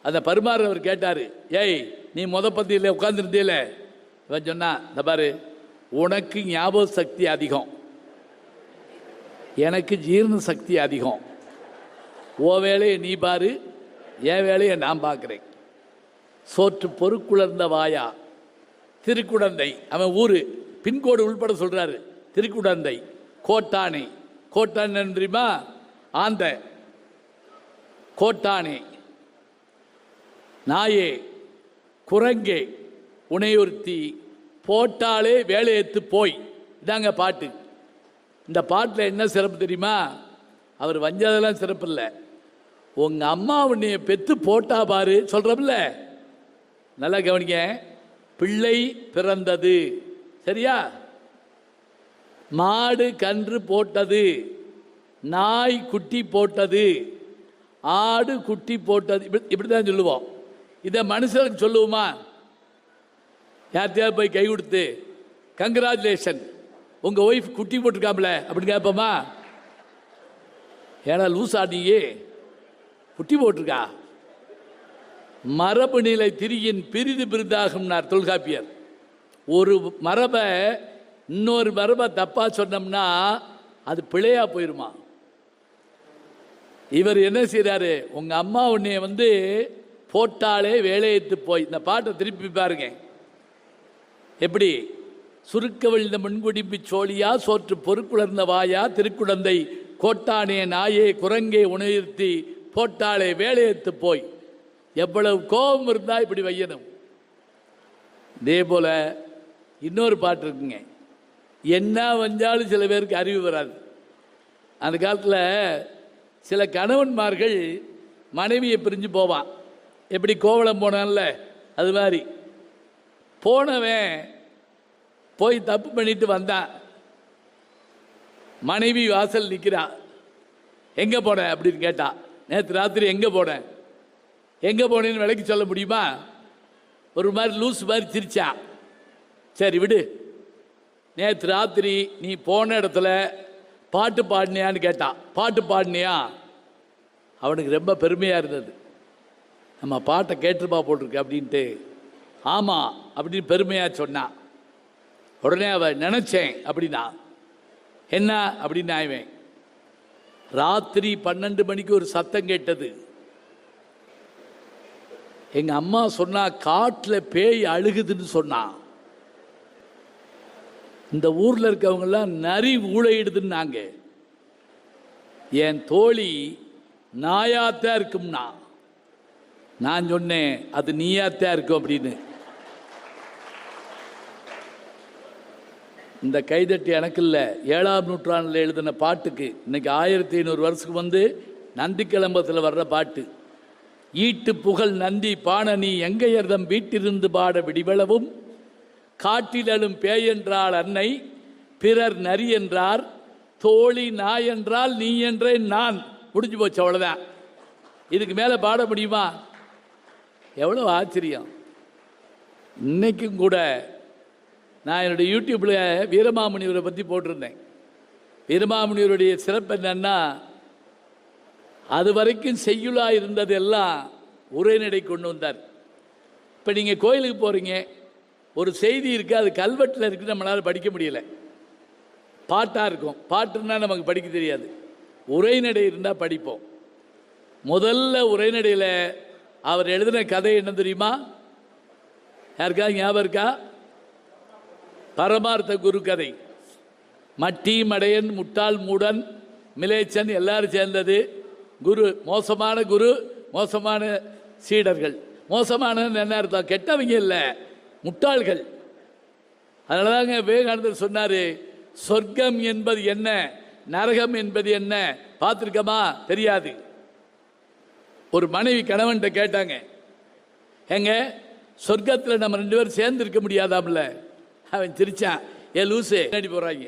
அந்த பரிமாறவர் கேட்டார், ஏய் நீ பந்தியில் உட்காந்துருந்தேல? இவன் சொன்னா, இந்த பாரு, உனக்கு ஞாபக சக்தி அதிகம், எனக்கு ஜீரண சக்தி அதிகம். ஓ வேலையை நீ பாரு, என் வேலையை நான் பார்க்குறேன். சோற்று பொறுக்குளர்ந்த வாயா. திருக்குடந்தை, அவன் ஊர் பின்கோடு உள்பட சொல்கிறாரு. திருக்குடந்தை, கோட்டானை. கோட்டானை தெரியுமா? ஆந்த கோட்டானை. நாயே குரங்கே உனையொருத்தி போட்டாலே வேலையேற்று போய். இதாங்க பாட்டு. இந்த பாட்டில் என்ன சிறப்பு தெரியுமா? அவர் வஞ்சதெல்லாம் சிறப்பு இல்லை. உங்கள் அம்மா உன்னைய பெற்று போட்டா பாரு சொல்கிறோம்ல, நல்லா கவனிங்க. பிள்ளை பிறந்தது, சரியா? மாடு கன்று போட்டது, நாய் குட்டி போட்டது, ஆடு குட்டி போட்டது. இப்படி தான் சொல்லுவோம். இதை மனுஷனுக்கு சொல்லுவோமா? யார்த்தையாவது போய் கை கொடுத்து கங்க்ராச்சுலேஷன் உங்கள் ஒய்ஃப் குட்டி போட்டிருக்காமல அப்படின்னு கேட்போமா? ஏன்னா லூசாடியே குட்டி போட்டிருக்கா. மரபு நிலை திரியின் பிரிது பிரிதாகும்னார் தொல்காப்பியர். ஒரு மரபை இன்னொரு மரபை தப்பாக சொன்னோம்னா அது பிழையா போயிருமா. இவர் என்ன செய்கிறாரு? உங்கள் அம்மா உன்னைய வந்து போட்டாலே வேலையேற்று போய். இந்த பாட்டை திருப்பி பாருங்க. எப்படி? சுருக்க வழிந்த முன்குடிம்பி சோழியா, சோற்று பொறுக்குளர்ந்த வாயா, திருக்குடந்தை கோட்டானே நாயே குரங்கே உணர்த்தி போட்டாலே வேலையேற்று போய். எவ்வளவு கோபம் இருந்தால் இப்படி வையணும். இதே போல் இன்னொரு பாட்டு இருக்குங்க. என்ன வந்தாலும் சில பேருக்கு அறிவு வராது. அந்த காலத்தில் சில கணவன்மார்கள் மனைவியை பிரிஞ்சு போவான். எப்படி கோவளம் போனான்ல, அது மாதிரி போனவன் போய் தப்பு பண்ணிட்டு வந்தான். மனைவி வாசல் நிற்கிறான். எங்கே போன அப்படின்னு கேட்டா. நேற்று ராத்திரி எங்கே போனேன், எங்கே போனேன்னு விலைக்கு சொல்ல முடியுமா? ஒரு மாதிரி லூஸ் மாதிரி சிரிச்சா. சரி விடு, நேற்று ராத்திரி நீ போன இடத்துல பாட்டு பாடினியான்னு கேட்டான். பாட்டு பாடினியா? அவனுக்கு ரொம்ப பெருமையாக இருந்தது. நம்ம பாட்டை கேட்டுருப்பா போட்டிருக்கு அப்படின்ட்டு. ஆமாம் அப்படின்னு பெருமையாக சொன்னான். உடனே அவன் நினச்சேன் அப்படின்னா. என்ன அப்படின்னு ஆய்வேன். ராத்திரி 12 மணிக்கு ஒரு சத்தம் கேட்டது. எங்கள் அம்மா சொன்னா காட்டில் பேய் அழுகுதுன்னு சொன்னான். இந்த ஊரில் இருக்கவங்கெல்லாம் நரி ஊழையிடுதுன்னாங்க. என் தோழி நாயாத்தான் இருக்கும்னா நான் சொன்னேன் அது நீயாத்தான் இருக்கும் அப்படின்னு. இந்த கைதட்டி எனக்கு இல்லை, 7ஆம் நூற்றாண்டில் எழுதின பாட்டுக்கு இன்னைக்கு 1500 வருஷத்துக்கு வந்து நந்திக்கிழம்பத்தில் வர்ற பாட்டு. ஈட்டு புகழ் நந்தி பாணனி எங்கையர்தம் வீட்டிலிருந்து பாட விடிவளவும் காட்டிலும் பேயென்றால் அன்னை பிறர் நரி என்றார் தோழி நாய் என்றால் நீ என்றேன் நான். முடிஞ்சு போச்சு, அவ்வளோதான். இதுக்கு மேலே பாட முடியுமா? எவ்வளோ ஆச்சரியம். இன்னைக்கும் கூட நான் என்னுடைய யூடியூப்பில் வீரமாமுனிவரை பற்றி போட்டிருந்தேன். வீரமாமுனிவருடைய சிறப்பு என்னன்னா, அது வரைக்கும் செய்யுளாக இருந்தது எல்லாம் உரைநடை கொண்டு வந்தார். இப்போ நீங்கள் கோயிலுக்கு போகிறீங்க, ஒரு செய்தி இருக்குது, அது கல்வெட்டில் இருக்குது, நம்மளால் படிக்க முடியலை. பாட்டாக இருக்கும். பாட்டுன்னா நமக்கு படிக்க தெரியாது. உரைநடை இருந்தால் படிப்போம். முதல்ல உரைநடையில் அவர் எழுதின கதை என்ன தெரியுமா? யாருக்கா ஞாபகம் இருக்கா? பரமார்த்த குரு கதை. மட்டி மடையன் முட்டாள் மூடன் மிலேச்சன் எல்லாரும் சேர்ந்தது. குரு மோசமான குரு, மோசமான சீடர்கள். மோசமான என்ன அர்த்தம்? கெட்டவங்க இல்லை, முட்டாள்கள். அதனால தாங்க விவேகானந்தர் சொன்னார், சொர்க்கம் என்பது என்ன, நரகம் என்பது என்ன பார்த்துருக்கமா? தெரியாது. ஒரு மனைவி கணவன்கிட்ட கேட்டாங்க, எங்க சொர்க்கத்தில் நம்ம 2 பேரும் சேர்ந்து இருக்க முடியாதாம்ல? அவன் சிரிச்சான், ஏ லூசு நடி போகிறாங்க.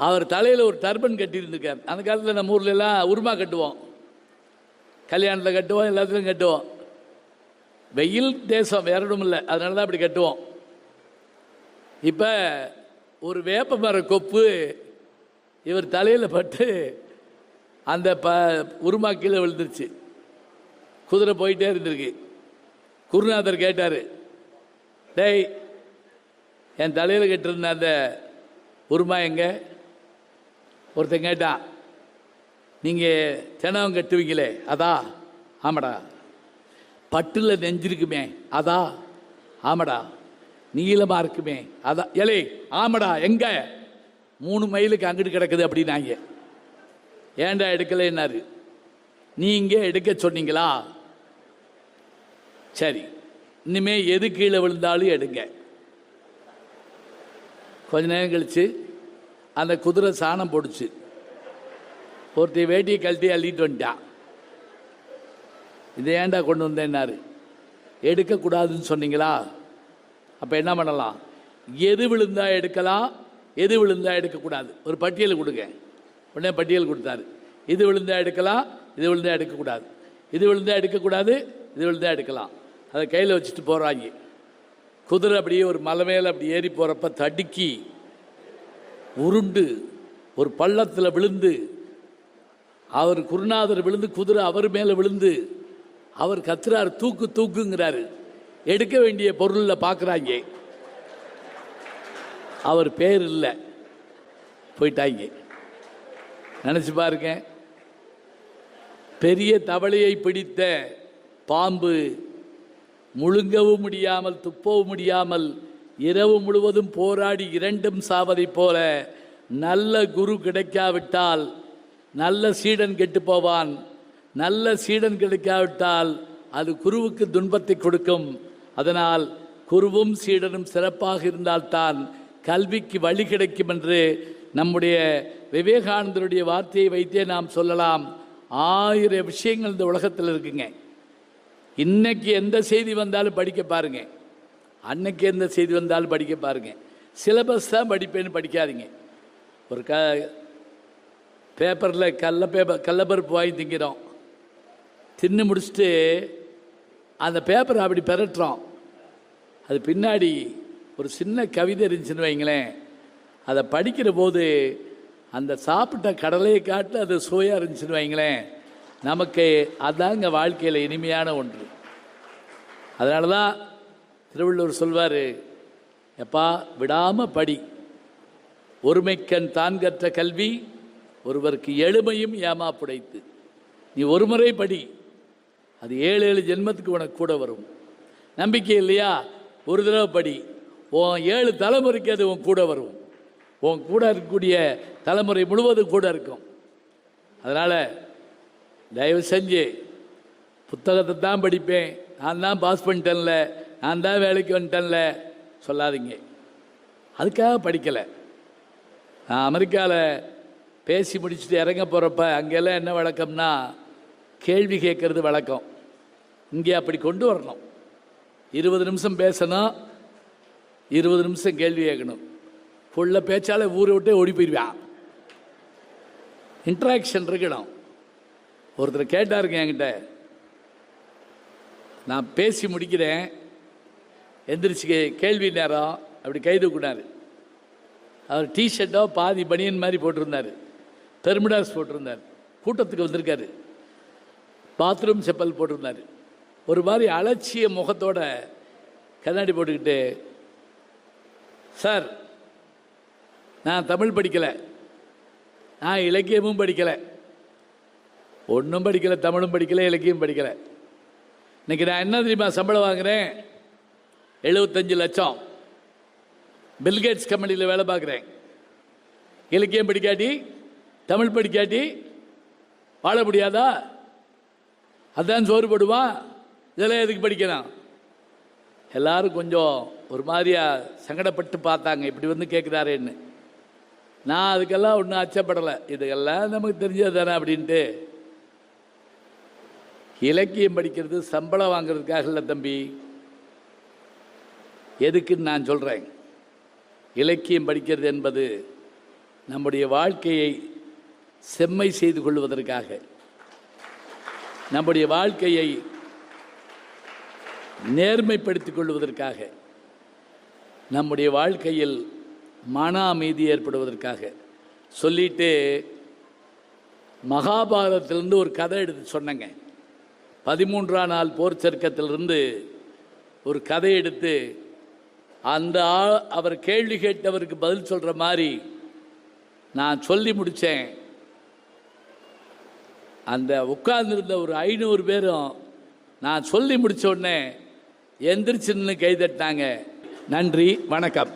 அவர் தலையில் ஒரு டர்பன் கட்டியிருந்துருக்கார். அந்த காலத்தில் நம்ம ஊர்ல எல்லாம் உருமா கட்டுவோம், கல்யாணத்தில் கட்டுவோம், எல்லாத்துலையும் கட்டுவோம். வெயில் தேசம் வேற ஒன்றும் இல்லை, அதனால தான் அப்படி கட்டுவோம். இப்போ ஒரு வேப்ப மர கொப்பு இவர் தலையில் பட்டு அந்த உருமா கீழே விழுந்துருச்சு. குதிரை போயிட்டே இருந்திருக்கு. குருநாதர் கேட்டார், டேய் என் தலையில் கட்டிருந்த அந்த உருமா எங்க? ஒருத்தன் கேட்டான், நீங்கள் தினம் கட்டுவீங்களே அதா? ஆமாடா. பட்டில் நெஞ்சிருக்குமே அதா? ஆமாடா. நீளமாக இருக்குமே அதான். எலே ஆமாடா. எங்க? 3 மைலுக்கு அங்கிட்டு கிடக்குது அப்படின்னாங்க. ஏன்டா எடுக்கலைன்னாரு. நீ இங்கே எடுக்க சொன்னீங்களா? சரி, இனிமே எது கீழே விழுந்தாலும் எடுங்க. கொஞ்ச நேரம் கழிச்சு அந்த குதிரை சாணம் போடுச்சு. ஒருத்தி வேட்டியை கழட்டி அள்ளிட்டு வந்துட்டான். இதை ஏன்டா கொண்டு வந்தேன்னாரு. எடுக்கக்கூடாதுன்னு சொன்னீங்களா? அப்போ என்ன பண்ணலாம்? எது விழுந்தா எடுக்கலாம், எது விழுந்தா எடுக்கக்கூடாது, ஒரு பட்டியல் கொடுங்க. உடனே பட்டியல் கொடுத்தாரு. இது விழுந்தா எடுக்கலாம், இது விழுந்தா எடுக்கக்கூடாது, இது விழுந்தா எடுக்கக்கூடாது, இது விழுந்தா எடுக்கலாம். அதை கையில் வச்சுட்டு போகிறாங்க. குதிரை அப்படியே ஒரு மலை மேலே அப்படி ஏறி போகிறப்ப தடுக்கி உருண்டு ஒரு பள்ளத்தில் விழுந்து, அவர் குருநாதர் விழுந்து குதிரை அவர் மேலே விழுந்து அவர் கத்துறாரு, தூக்கு தூக்குங்கிறாரு. எடுக்க வேண்டிய பொருளில் பார்க்குறாங்க, அவர் பேர் இல்லை, போயிட்டாங்க. நினச்சி பாருங்க, பெரிய தவளையை பிடித்த பாம்பு முழுங்கவும் முடியாமல் துப்பவும் முடியாமல் இரவு முழுவதும் போராடி 2ம் சாவதை போல நல்ல குரு கிடைக்காவிட்டால் நல்ல சீடன் கெட்டு போவான். நல்ல சீடன் கிடைக்காவிட்டால் அது குருவுக்கு துன்பத்தை கொடுக்கும். அதனால் குருவும் சீடனும் சிறப்பாக இருந்தால்தான் கல்விக்கு வழி கிடைக்கும் என்று நம்முடைய விவேகானந்தருடைய வார்த்தையை வைத்தே நாம் சொல்லலாம். 1000 விஷயங்கள் இந்த உலகத்தில் இருக்குங்க. இன்னைக்கு எந்த செய்தி வந்தாலும் படிக்க பாருங்க, அன்னைக்கு எந்த செய்தி வந்தாலும் படிக்க பாருங்க. சிலபஸ் தான் படிப்பேன்னு படிக்காதீங்க. ஒரு பேப்பரில் கடலப்பருப்பு வாங்கி திங்கிறோம், தின்னு முடிச்சுட்டு அந்த பேப்பரை அப்படி பெரட்டுறோம். அது பின்னாடி ஒரு சின்ன கவிதை இருந்துச்சுன்னு வைங்களேன், அதை படிக்கிற போது அந்த சாப்பிட்ட கடலையை காட்டு அது சுவையாக இருந்துச்சுன்னு வைங்களேன், நமக்கு அதாங்க வாழ்க்கையில் இனிமையான ஒன்று. அதனால தான் திருவள்ளுவர் சொல்வார், எப்பா விடாமல் படி, ஒருமைக்கண் தான் கற்ற கல்வி ஒருவருக்கு எளிமையும் ஏமாப்புடைத்து. நீ ஒரு முறை படி, அது 7 ஜென்மத்துக்கு உனக்கு கூட வரும். நம்பிக்கை இல்லையா? ஒரு தடவை படி, உன் 7 தலைமுறைக்கு அது உன் கூட வரும். உன் கூட இருக்கக்கூடிய தலைமுறை முழுவதும் கூட இருக்கும். அதனால் தயவு செஞ்சு புத்தகத்தை தான் படிப்பேன், நான் தான் பாஸ் பண்ணிட்டேன்ல, நான் தான் வேலைக்கு வந்துட்டேன்ல சொல்லாதீங்க. அதுக்காக படிக்கலை. நான் அமெரிக்காவில் பேசி முடிச்சுட்டு இறங்க போகிறப்ப அங்கெல்லாம் என்ன வழக்கம்னா கேள்வி கேட்கறது வழக்கம். இங்கே அப்படி கொண்டு வரணும். 20 நிமிஷம் பேசணும், 20 நிமிஷம் கேள்வி கேட்கணும். ஃபுல்லாக பேச்சாலே ஊரை விட்டே ஓடி போயிடுவான். இன்ட்ராக்ஷன் இருக்கணும். ஒருத்தர் கேட்டாருங்க என்கிட்ட, நான் பேசி முடிக்கிறேன், எந்திரிச்சு கேள்வி நேரம், அப்படி கை தூக்குனார். அவர் டிஷர்ட்டோ பாதி பனியன் மாதிரி போட்டிருந்தார், பெர்முடாஸ் போட்டிருந்தார், கூட்டத்துக்கு வந்திருக்காரு, பாத்ரூம் செப்பல் போட்டிருந்தார், ஒரு மாதிரி அலட்சிய முகத்தோட கண்ணாடி போட்டுக்கிட்டு, சார் நான் தமிழ் படிக்கலை, நான் இலக்கியமும் படிக்கலை, ஒன்றும் படிக்கலை, தமிழும் படிக்கலை, இலக்கியம் படிக்கலை. இன்றைக்கி நான் என்ன தெரியுமா சம்பளம் வாங்குகிறேன்? 75 லட்சம். பில்கேட்ஸ் கம்பெனியில் வேலை பார்க்குறேன். இலக்கியம் படிக்காட்டி, தமிழ் படிக்காட்டி வாழ முடியாதா? அதான் சோறு போடுவான். இதெல்லாம் எதுக்கு படிக்கணும்? எல்லாரும் கொஞ்சம் ஒரு மாதிரியாக சங்கடப்பட்டு பார்த்தாங்க, இப்படி வந்து கேட்குறாருன்னு. நான் அதுக்கெல்லாம் ஒன்றும் அச்சப்படலை, இதுக்கெல்லாம் நமக்கு தெரிஞ்சது தானே அப்படின்ட்டு. இலக்கியம் படிக்கிறது சம்பளம் வாங்கிறதுக்காக இல்லை தம்பி, எதுக்குன்னு நான் சொல்கிறேன். இலக்கியம் படிக்கிறது என்பது நம்முடைய வாழ்க்கையை செம்மை செய்து கொள்வதற்காக, நம்முடைய வாழ்க்கையை நேர்மைப்படுத்திக் கொள்வதற்காக, நம்முடைய வாழ்க்கையில் மன அமைதி ஏற்படுவதற்காக. சொல்லிட்டு மகாபாரதத்திலிருந்து ஒரு கதை எடுத்து சொன்னங்க. 13ஆம் நாள் போர் சர்க்கத்திலிருந்து ஒரு கதை எடுத்து அந்த அவர் கேள்வி கேட்டவருக்கு பதில் சொல்கிற மாதிரி நான் சொல்லி முடித்தேன். அந்த உட்கார்ந்துருந்த ஒரு 500 பேரும் நான் சொல்லி முடித்த உடனே எந்திரிச்சுன்னு கைதட்டாங்க. நன்றி, வணக்கம்.